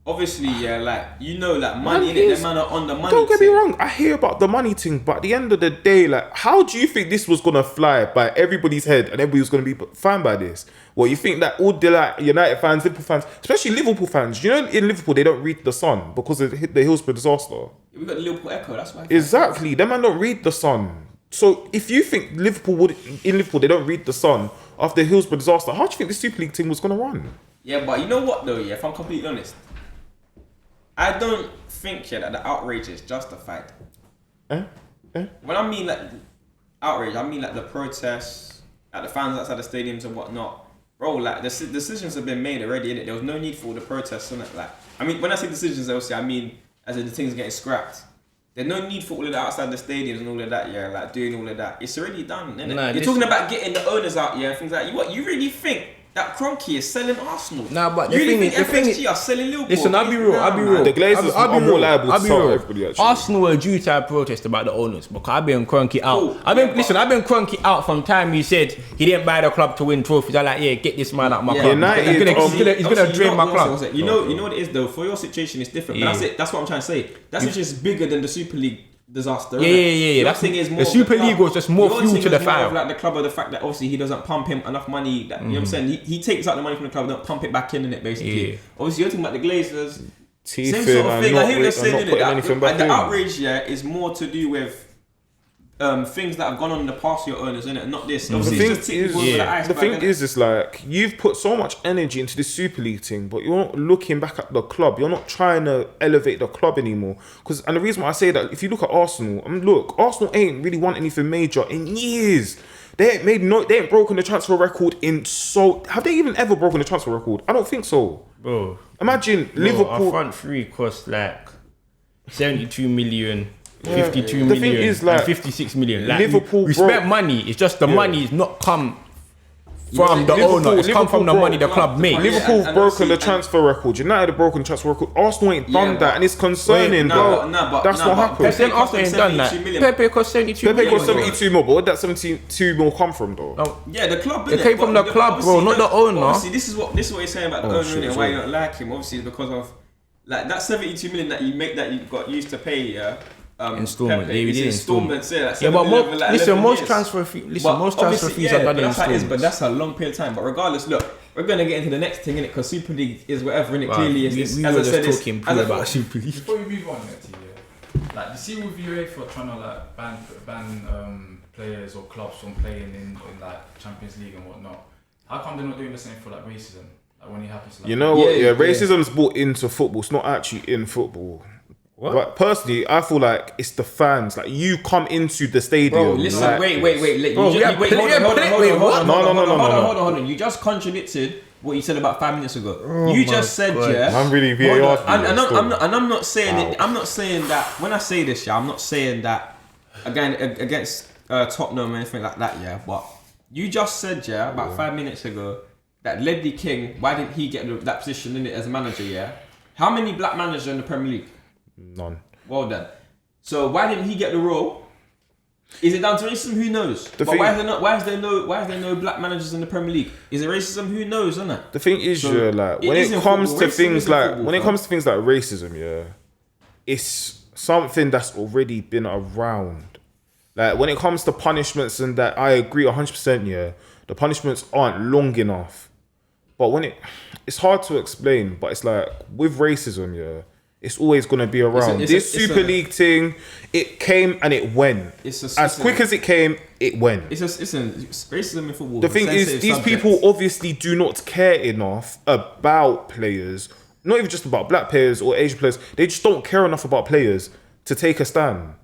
obviously, yeah, like like money, innit? Them man are on the money. Don't get me wrong, I hear about the money thing, but at the end of the day, like, how do you think this was gonna fly by everybody's head and everybody was gonna be fine by this? Well, you think that all the like United fans, Liverpool fans, especially Liverpool fans, you know, in Liverpool they don't read the Sun because of the Hillsborough disaster. We got the Liverpool Echo, that's why. Exactly, them man don't read the Sun. So if you think in Liverpool they don't read the Sun after the Hillsborough disaster, how do you think the Super League team was gonna run? Yeah, but you know what though? Yeah, if I'm completely honest, I don't think that the outrage is justified. When I mean like outrage, I mean like the protests, like the fans outside the stadiums and whatnot. Bro, like the decisions have been made already, innit? There was no need for all the protests, innit? Like, I mean, when I say decisions, obviously, I mean as in the things getting scrapped. There's no need for all of that outside the stadiums and all of that, yeah, like doing all of that. It's already done, innit? Nah, You're talking about getting the owners out, yeah, and things like that. What you really think that Kroenke is selling Arsenal? Nah, but you really think FSG are selling Liverpool? Listen, I'll be real. The Glazers are more liable to sell everybody, actually. Arsenal were due to have protest about the owners because I've been Kroenke out. Cool. I've been Kroenke out from time he said he didn't buy the club to win trophies. I'm like, yeah, get this man out of my club. He's gonna drain my club. You know what it is though. For your situation, it's different. But that's it. That's what I'm trying to say. That situation is bigger than the Super League disaster. Yeah. That thing is more. The Super League was just more fuel to the fire. Like the club of the fact that obviously he doesn't pump him enough money. That, you know what I'm saying? He takes out the money from the club, don't pump it back in it basically. Yeah. Obviously you're talking about the Glazers. Same Same sort of thing. I hear you're saying that the outrage is more to do with things that have gone on in the past to your owners, innit? Not this. Obviously, the thing is, it's like you've put so much energy into this Super League thing, but you're not looking back at the club. You're not trying to elevate the club anymore. And the reason why I say that, if you look at Arsenal, Arsenal ain't really won anything major in years. They ain't broken the transfer record have they even ever broken the transfer record? I don't think so. Bro, imagine Liverpool. Our front three cost like 72 million. 52 The million thing is, like, and 56 million. Like, Liverpool we spent money. It's just the money is not come from the Liverpool- owner. It's come from the Liverpool money the club made. Liverpool broken the transfer record. United have broken the transfer record. Arsenal ain't done that, and it's concerning, bro. That's what happened. Then Arsenal ain't done that. Pepe cost 72 Pepe million. cost 72 mil, but where'd that 72 mil come from, though? Yeah, the club. It came from the club, bro, not the owner. Obviously, this is what you're saying about the owner and why you don't like him. Obviously, it's because of like that 72 million that you got used to pay. Yeah. Installment, Pepe, we did installments. Yeah, but most transfer fees are done in installments. But that's a long period of time. But regardless, look, we're gonna get into the next thing in it because Super League is whatever in it. Clearly, is we were just talking about Super League. Before we move on, like you see with UEFA trying to like ban players or clubs from playing in like Champions League and whatnot. How come they're not doing the same for like racism? Like when it happens, like, you know what? Yeah, racism's brought into football. It's not actually in football. What? But personally, I feel like it's the fans. Like you come into the stadium. Bro, listen, like, wait. Hold on. You just contradicted what you said about 5 minutes ago. You just said, yeah. I'm really VAR. I'm not saying it. I'm not saying that when I say this, yeah. I'm not saying that again against Tottenham or anything like that, yeah. But you just said, yeah, about 5 minutes ago that Ledley King. Why didn't he get that position in it as a manager? Yeah. How many black managers in the Premier League? None. Well done. So why didn't he get the role? Is it down to racism? Who knows? Why is there no black managers in the Premier League? Is it racism? Who knows, isn't it? The thing is, like when it comes to things like racism, yeah, it's something that's already been around. Like when it comes to punishments and that, I agree 100%. Yeah, the punishments aren't long enough. But it's hard to explain. But it's like with racism, yeah. It's always going to be around. This Super League thing, it came and it went. As quick as it came, it went. It's racism in football. The thing is, these people obviously do not care enough about players. Not even just about black players or Asian players. They just don't care enough about players to take a stand.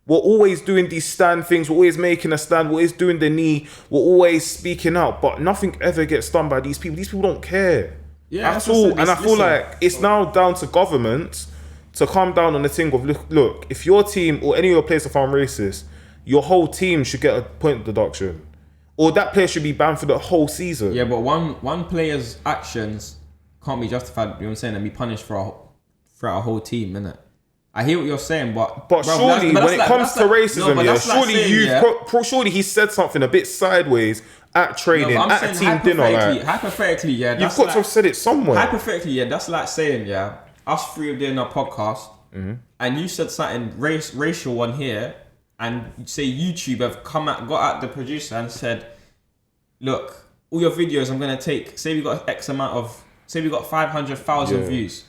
We're always doing these stand things. We're always making a stand. We're always doing the knee. We're always speaking out. But nothing ever gets done by these people. These people don't care. Yeah, At all. And I feel like it's now down to government to calm down on the thing of look, if your team or any of your players are found racist, your whole team should get a point deduction. Or that player should be banned for the whole season. Yeah, but one player's actions can't be justified, you know what I'm saying, and be punished for a whole team, innit? I hear what you're saying, but surely when it comes to racism, surely he said something a bit sideways at training, at a team dinner. Like, hypothetically, yeah, you've got to have said it somewhere. Hypothetically, yeah, that's like saying, yeah, us three are doing a podcast, and you said something racial on here, and say YouTube have got at the producer and said, look, all your videos I'm gonna take. Say we got X amount of, say we got 500,000 views.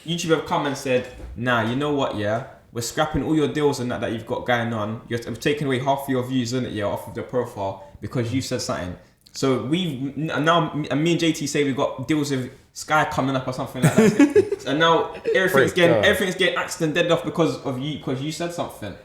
YouTube have come and said, nah, you know what, yeah, we're scrapping all your deals and that you've got going on. You're taking away half of your views, innit, yeah, off of the profile because you said something. So me and JayT say we got deals with Sky coming up or something like that. And now everything's getting axed and dead off because you said something.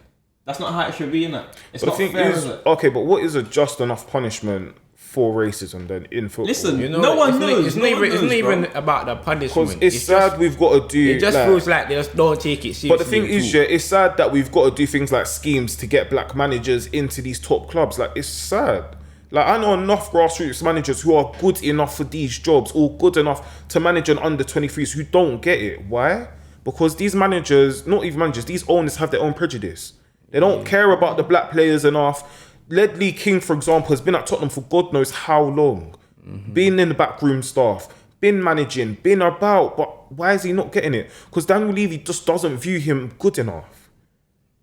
That's not how it should be, innit? It's not fair, is it? Okay, but what is a just enough punishment for racism then in football? Listen, no one knows. It's not even about the punishment. Because it's sad just, we've got to do. It just feels like they just don't take it seriously. But the thing is, yeah, it's sad that we've got to do things like schemes to get black managers into these top clubs. Like, it's sad. Like, I know enough grassroots managers who are good enough for these jobs or good enough to manage an under 23s who don't get it. Why? Because these managers, not even managers, these owners have their own prejudice. They don't care about the black players enough. Ledley King, for example, has been at Tottenham for God knows how long. Been in the backroom staff, been managing, been about, but why is he not getting it? Because Daniel Levy just doesn't view him good enough.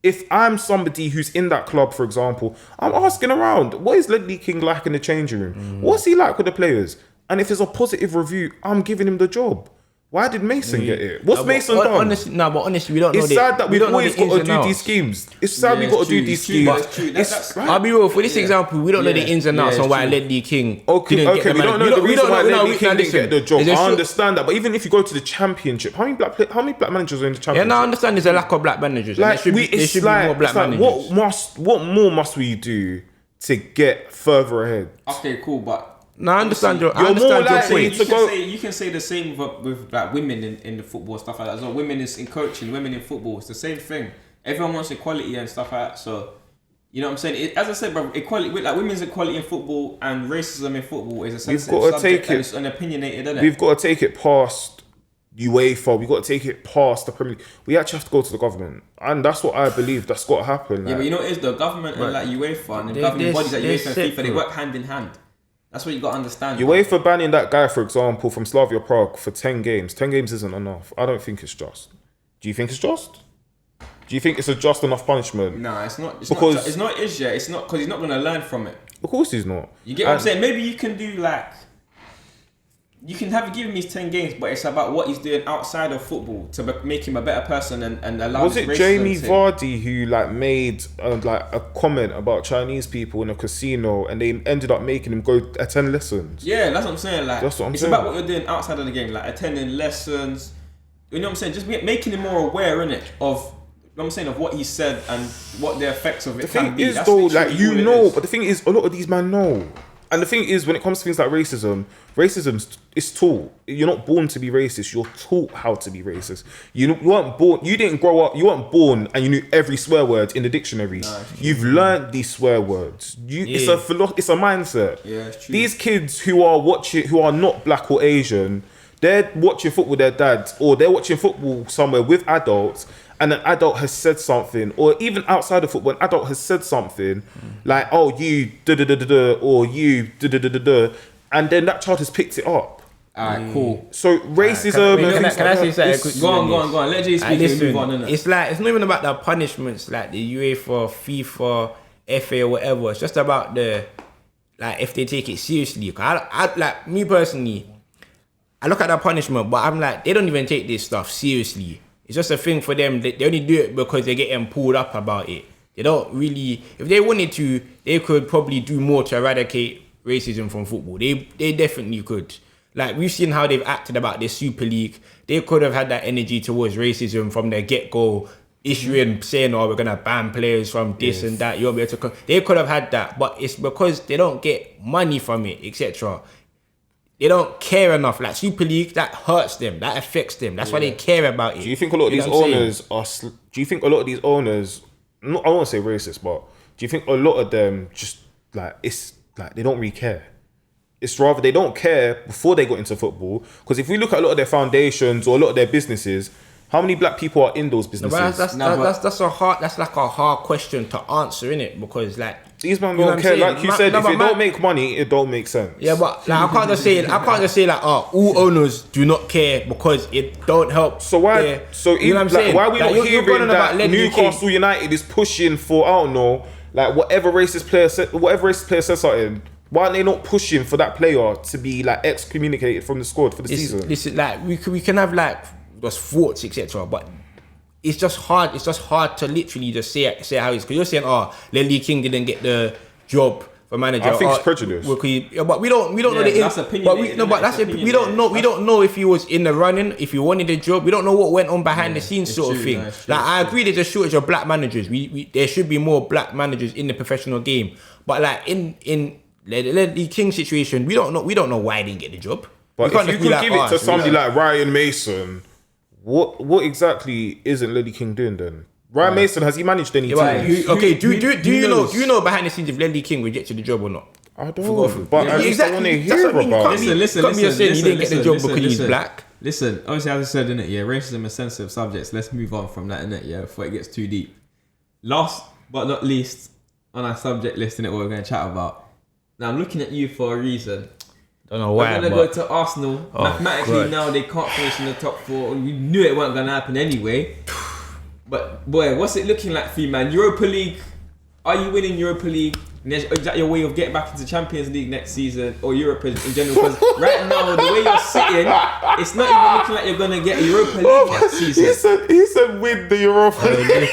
If I'm somebody who's in that club, for example, I'm asking around, what is Ledley King like in the changing room? What's he like with the players? And if there's a positive review, I'm giving him the job. Why did Mason get it? What's Mason done? Honestly, we don't know. It's sad that we've always got to do these schemes. It's sad we've got to do these schemes. I'll be real, for this example, we don't know the ins and outs on why Ledley King we don't know the reason why Ledley King didn't get the job. I understand that, but even if you go to the Championship, how many black managers are in the Championship? Yeah, no, I understand there's a lack of black managers. Like, there should be more black managers. What more must we do to get further ahead? Okay, cool, but no, I understand your point. You can say the same with like women in the football stuff like that as well. Women in coaching, women in football, it's the same thing. Everyone wants equality and stuff like that. So, you know what I'm saying? As I said, bro, equality, like women's equality in football and racism in football is a sensitive subject and it's unopinionated, isn't it? We've got to take it past UEFA. We've got to take it past the Premier League. We actually have to go to the government, and that's what I believe that's got to happen. Yeah, but you know what it is, the government and like UEFA and the governing bodies like UEFA and FIFA, they work hand in hand. That's what you got to understand. UEFA banning that guy, for example, from Slavia Prague for 10 games. 10 games isn't enough. I don't think it's just. Do you think it's just? Do you think it's a just enough punishment? Nah, it's not. It's not. It's not because he's not going to learn from it. Of course he's not. You get what I'm saying? Maybe you can do like... You can give him his 10 games, but it's about what he's doing outside of football to make him a better person and allow. Was it Jamie Vardy who like made like a comment about Chinese people in a casino, and they ended up making him go attend lessons? Yeah, that's what I'm saying. Like, that's what I'm it's saying. about what you're doing outside of the game, like attending lessons. You know what I'm saying? Just making him more aware, innit, of. You know what I'm saying, of what he said and what the effects of it can be. The thing is, though, like, you know, but the thing is, a lot of these men know. And the thing is, when it comes to things like racism is taught. You're not born to be racist. You're taught how to be racist. You weren't born. You didn't grow up. You weren't born and you knew every swear word in the dictionary. No, you've learned these swear words. It's a mindset. Yeah, it's true. These kids who are not black or Asian, they're watching football with their dads, or they're watching football somewhere with adults, and an adult has said something, or even outside of football, an adult has said something like, "Oh, you da da da da da," or "You da da da da da," and then that child has picked it up. Alright, cool. So racism. Can I say something? Go on. Let Jay speak and move on. Innit? It's like, it's not even about the punishments like the UEFA, FIFA, FA, or whatever. It's just about the, like, if they take it seriously. I like, me personally, I look at that punishment, but I'm like, they don't even take this stuff seriously. It's just a thing for them. They only do it because they're getting pulled up about it. They don't really... If they wanted to, they could probably do more to eradicate racism from football. They definitely could. Like, we've seen how they've acted about this Super League. They could have had that energy towards racism from their get-go, saying, "Oh, we're going to ban players from this and that. You won't be able to..." They could have had that, but it's because they don't get money from it, etc. they don't care enough. Like Super League, that hurts them, that affects them. That's why they care about it. Do you think a lot of these owners are? Do you think a lot of these owners? I won't say racist, but do you think a lot of them just like it's like they don't really care? It's rather they don't care before they got into football. Because if we look at a lot of their foundations or a lot of their businesses, how many black people are in those businesses? That's like a hard question to answer, innit? Because like these men don't care. Like you said, if it don't make money, it don't make sense. Yeah, but like, I can't just say like all owners do not care because it don't help. So why? Their, so you know what I'm saying? Why are we like, not hearing that Newcastle King. United is pushing for, I don't know, like whatever racist player says something? Why are they not pushing for that player to be like excommunicated from the squad for the season? Listen, like we can have like those thoughts, etc. But it's just hard. It's just hard to literally just say how it's because you're saying, Ledley King didn't get the job for manager. I think it's prejudice. But we don't know the that's opinionated. We don't know if he was in the running, if he wanted the job. We don't know what went on behind the scenes, sort of thing. Like I agree, there's a shortage of black managers. There should be more black managers in the professional game. But like in the King situation, we don't know why he didn't get the job. But if you could give it to somebody like Ryan Mason, what exactly isn't Ledley King doing then? Ryan Mason, has he managed any teams? Do you know behind the scenes if Ledley King rejected the job or not? I don't. But at least I want to hear about it. Listen. He didn't get the job because he's black. Listen, obviously, as I said, innit, yeah, racism is sensitive subjects. Let's move on from that, innit, yeah, before it gets too deep. Last but not least, on our subject list, innit, what we're going to chat about. Now, I'm looking at you for a reason. Don't know why. We're going to go to Arsenal. Mathematically, now they can't finish in the top 4. We knew it wasn't going to happen anyway. But, boy, what's it looking like for you, man? Europa League, are you winning Europa League? Is that your way of getting back into Champions League next season or Europe in general? Because right now, the way you're sitting, it's not even looking like you're going to get a Europa League next season. He said with the Europa League.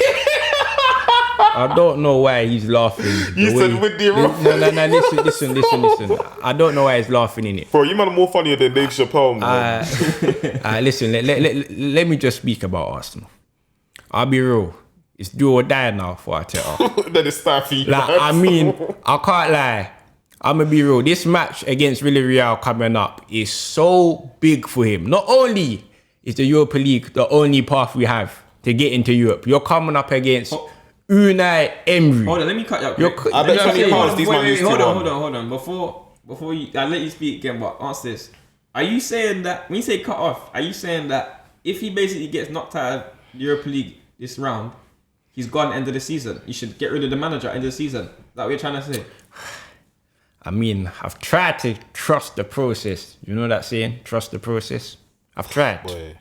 I don't know why he's laughing. You said with the Europa League. No, listen. I don't know why he's laughing in it. Bro, you man are more funnier than Dave Chappelle, man. Listen, let me just speak about Arsenal. I'll be real. It's do or die now for Arteta. Then it's Staffy. Like, I mean, I can't lie. I'm gonna be real. This match against Villarreal coming up is so big for him. Not only is the Europa League the only path we have to get into Europe, you're coming up against Unai Emery. Hold on, let me cut you up. I bet 20 pounds these man used to Hold on. Before you, I let you speak again, but answer this. Are you saying that, when you say cut off, are you saying that if he basically gets knocked out of the Europa League this round, he's gone end of the season? You should get rid of the manager end of the season. Is that what you're trying to say? I mean, I've tried to trust the process. You know that saying? Trust the process. I've tried. Boy.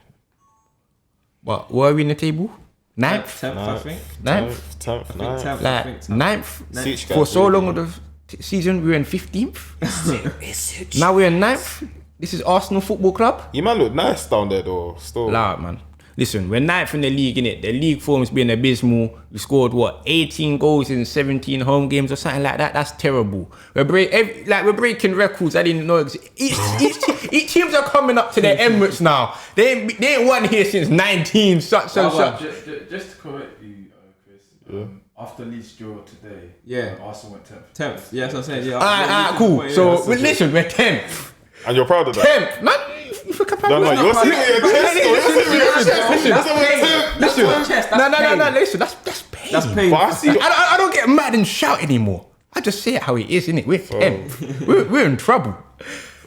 What? Where are we in the table? Ninth? 10th, I think. Ninth? 10th. Like, ninth? For For so long of the season, we were in 15th. Now we're in 9th. This is Arsenal Football Club. You man look nice down there though. Still. Loud, man. Listen, we're 9th in the league, innit? The league form's been abysmal. We scored, 18 goals in 17 home games or something like that? That's terrible. We're breaking records I didn't know. Each teams are coming up to their Emirates now. They ain't won here since 19 such. Just to correct you, Chris. After Leeds draw today, Arsenal went 10th. 10th, yeah, that's what I'm saying. Yeah. Alright, cool. So, listen, we're 10th. And you're proud of that? 10th. Man, you look at No, you're sitting in your chest. Listen, that's pain. That's pain. But I see. I don't get mad and shout anymore. I just say it how it is, innit? We're 10th. We're in trouble.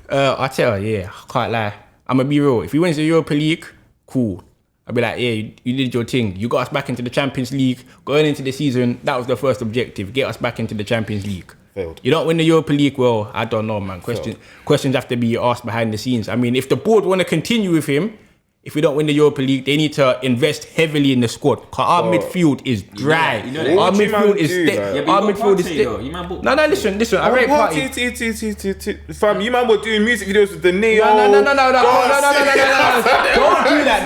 I tell you, I can't lie. I'm gonna be real. If he wins the Europa League, cool. I'll be like, you did your thing. You got us back into the Champions League. Going into the season, that was the first objective. Get us back into the Champions League. Failed. You don't win the Europa League, well, I don't know, man. Questions have to be asked behind the scenes. I mean, if the board want to continue with him, if we don't win the Europa League, they need to invest heavily in the squad. Cause our midfield is dry. Our midfield is dead. Our midfield is dead. No, listen. I rate Partey. Fam, you man were doing music videos with the Neo. No. Don't do that.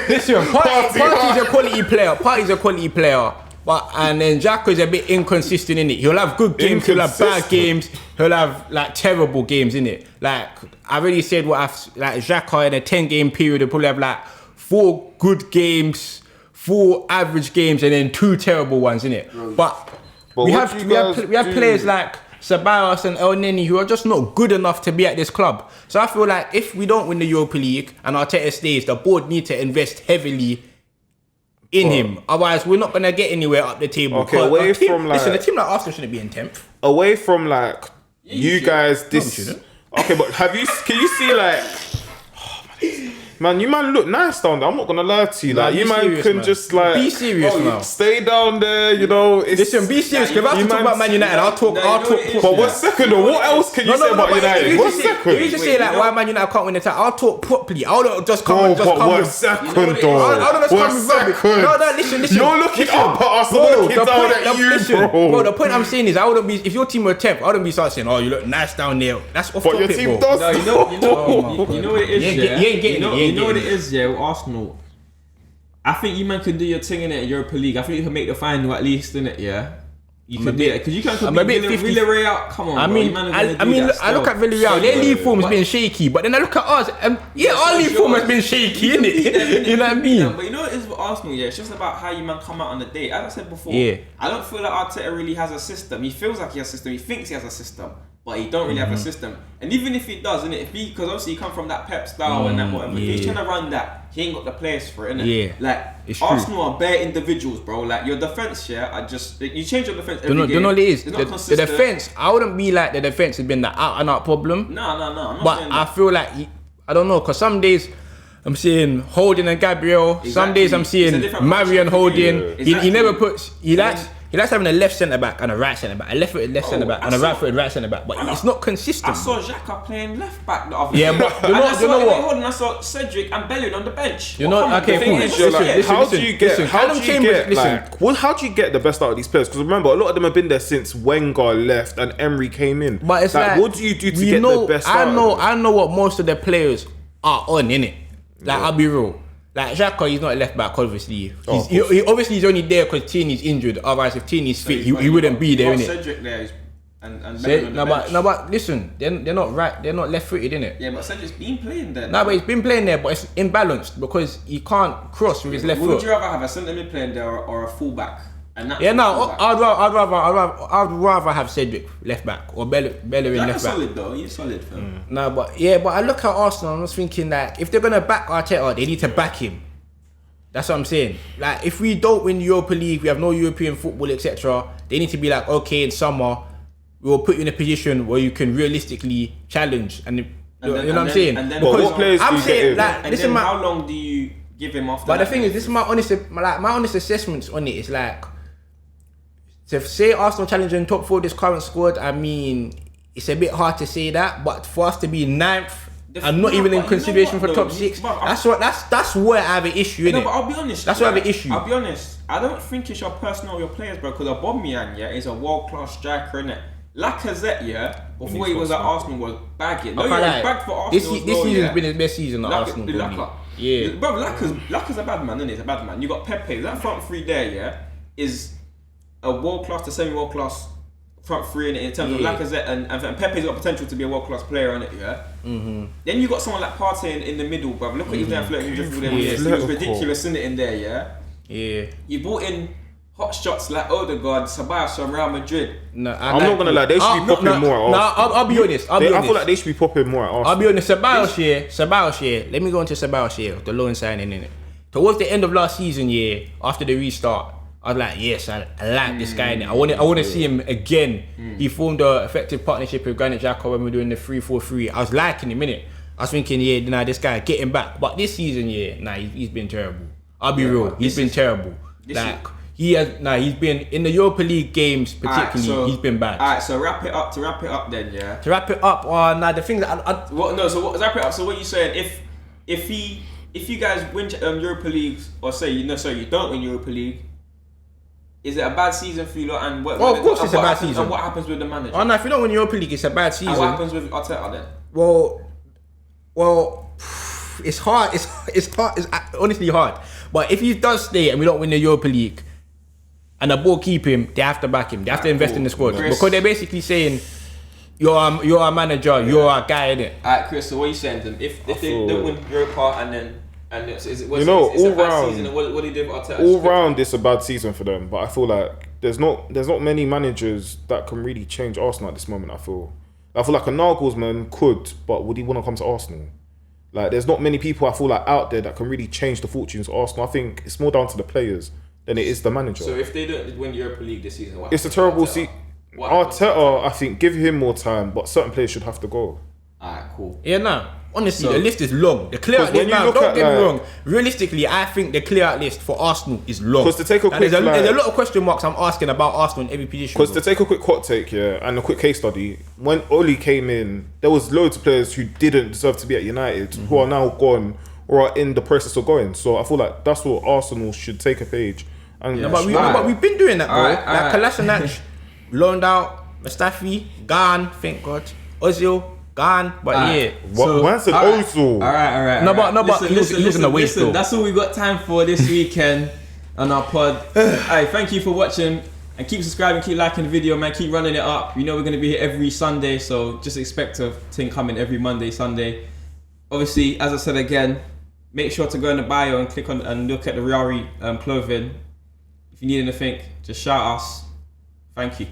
Listen, Partey's a quality player. And then Xhaka is a bit inconsistent in it. He'll have good games, he'll have bad games, he'll have like terrible games in it. Like I already said, Xhaka in a 10-game period, he'll probably have like 4 good games, 4 average games, and then 2 terrible ones in it. But we have players like Ceballos and El Neni, who are just not good enough to be at this club. So I feel like if we don't win the Europa League and Arteta stays, the board need to invest heavily in him. Otherwise, we're not gonna get anywhere up the table. Okay, away from like, listen, a team like Arsenal shouldn't be in 10th. Away from like you guys, No, we this. shouldn't. Okay, but can you see like? Man, you man look nice down there. I'm not gonna lie to you. Like, Be you man serious, can man. just like Be serious now. stay down there. You know, it's, Listen, be serious. Because if I have to talk about Man United, I'll talk. But what's second? Or what else can you say about United? What's second? If you just say like why Man United can't win the title, I'll talk properly. I don't just come Oh, and just but come what with. second, I don't just though? come with rubbish. Listen. You're looking listen. up at us. I'm Bro, looking down at you, listen, bro. the point I'm saying is, I wouldn't be if your team were 10th. I wouldn't be starting saying, "Oh, you look nice down there." That's off But your topic, team bro. does. No, you know what it is, You ain't yeah? getting it, You know what it is, yeah, with Arsenal? I think you man can do your thing in it in Europa League. I think you can make the final at least, innit, yeah? You can do it. Because you can't I'm a bit compete 50. Villarreal. Come on, I bro. mean, You man are gonna I do mean, that I look at still. Villarreal. Their league form has But- been shaky, but then I look at ours, and our league form has been shaky, innit? You know what I mean? But you know what it is with Arsenal, yeah? It's just about how you man come out on the day. As I said before, Yeah. I don't feel like Arteta really has a system. He feels like he has a system. He thinks he has a system, but he don't really have a system. And even if he does, innit? Because obviously he come from that Pep style and that whatever. If he's yeah. trying to run that, he ain't got the players for it, innit? Yeah. Like, It's true. Arsenal are bare individuals, bro. Like, your defense, yeah, I just... You change your defense every Do you game. know what it is? It's not The consistent. defense, I wouldn't be like the defense has been the out and out problem. No, I'm not But saying I that. feel like I don't know, because some days I'm seeing Holding and Gabriel. Some Exactly. days I'm It's a seeing different Marion position. Holding. Yeah. He Exactly. never puts. He likes having a left centre back and a right centre back, a left footed left centre back and a right footed right centre back. But it's not consistent. I saw Xhaka playing left back the other Yeah, day. but And you know what? Hold on, I saw Cedric and Bellerin on the bench. You know, Come on, okay, the thing cool. is, You're Listen, like, listen, how listen, do you get? listen. How Callum do you Chambers, get? listen. Like, how do you get the best out of these players? Because remember, a lot of them have been there since Wenger left and Emery came in. But it's like, what do you do to we get know, the best out of them? I know what most of the players are on, innit? Like, I'll be real. Like, Xhaka, he's not a left back, obviously. He obviously he's only there because Tierney's injured. Otherwise, if Tierney's fit, he wouldn't be there, innit? Cedric there and Bellerin on the No, bench. but listen, they're not right. They're not left footed, innit? Yeah, but Cedric's been playing there. No, but he's been playing there, but it's imbalanced because he can't cross with his left Would foot. you rather have a centre mid playing there or a full back? Yeah, no, I'd rather have Cedric left back or Bellerin Like left back. solid though. He's solid, fam. No, but I look at Arsenal and I was thinking that if they're gonna back Arteta, they need to back him. That's what I'm saying. Like, if we don't win Europa League, we have no European football, etc. They need to be like, okay, in summer, we will put you in a position where you can realistically challenge. And you know what I'm saying? And then But because what players do I'm you get saying in? like, And this then is my. how long do you give him after? But the that? thing is, this is my honest assessments on it. It's like, to say Arsenal challenging top 4 this current squad, I mean, it's a bit hard to say that. But for us to be 9th and not No, even in but you know consideration what, for though? top 6, But that's where I have an issue, No, innit? but I'll be honest. That's why I have an issue. I'll be honest. I don't think it's your personal or your players, bro. Because Aubameyang, yeah, is a world class striker, innit? Lacazette, yeah, before he was at Arsenal, was bagging. No, he was bagged for Arsenal. This as well, season's yeah. been his best season at Arsenal. for me. Yeah. Bro, Lacaz's a bad man, isn't he? He's a bad man. You got Pepe. That front three there, yeah, is a world class to semi world class front three in terms of Yeah. Lacazette and Pepe's got potential to be a world class player on it, yeah. Mm-hmm. Then you got someone like Partey in the middle, bro. Look what he's doing, flirting with them. Yeah. He was ridiculous in it in there, yeah. Yeah. You brought in hot shots like Odegaard, Ceballos from Real Madrid. No, I'm not gonna lie, they should be popping more at No, Arsenal. I'll be honest. I feel like they should be popping more at Arsenal. I'll be honest. Ceballos here. Let me go into Ceballos here. The loan signing in it. Towards the end of last season, after the restart, I was like, yes, I like this guy. I want to see him again. He formed an effective partnership with Granit Xhaka when we were doing the 3-4-3. I was liking him, innit? I was thinking, this guy, get him back. But this season, he's been terrible. I'll be real. He's been terrible. He's been in the Europa League games, particularly. He's been bad. Alright, so wrap it up then, yeah. To wrap it up, the thing that wrap it up. So what you saying? If you guys win Europa League, or you don't win Europa League, is it a bad season for you lot? And what? Well, of course it's a bad season. And what happens with the manager? Oh no, if you don't win Europa League, it's a bad season. And what happens with Arteta then? Well, it's hard. It's hard. It's honestly hard. But if he does stay and we don't win the Europa League, and the board keep him, they have to back him. They have to invest in the squad because they're basically saying, "You're a manager. You're a guy, innit?" Alright, Chris. So what are you saying to them? If they don't win Europa it's a bad season. What do you do with Arteta? All round, it's a bad season for them. But I feel like there's not many managers that can really change Arsenal at this moment. I feel like a Nagelsmann could, but would he want to come to Arsenal? Like, there's not many people I feel like out there that can really change the fortunes of Arsenal. I think it's more down to the players than it is the manager. So if they don't win the Europa League this season, what It's a terrible season. Arteta, I think, give him more time, but certain players should have to go. Alright, cool. Yeah, nah. Honestly, So- the list is long. The clear out 'Cause when list, you now, look don't at, get me like- wrong. Realistically, I think the clear out list for Arsenal is long. 'Cause to take a And quick, there's a like- lot of question marks I'm asking about Arsenal in every position. Because bro. to take a quick hot take, and a quick case study, when Oli came in, there was loads of players who didn't deserve to be at United, who are now gone or are in the process of going. So I feel like that's what Arsenal should take a page. And No, but, Alright. but we've been doing that, bro. Alright, like alright. Kolasinac, loaned out. Mustafi, gone, thank God. Ozil, gone. But yeah. Man said Ozil. Alright. No, but he was in the waste, though. That's all we got time for this weekend on our pod. Alright, thank you for watching. And keep subscribing, keep liking the video, man. Keep running it up. You know we're going to be here every Sunday, so just expect a thing coming every Monday, Sunday. Obviously, as I said again, make sure to go in the bio and click on and look at the Riari clothing. If you need anything, just shout us. Thank you.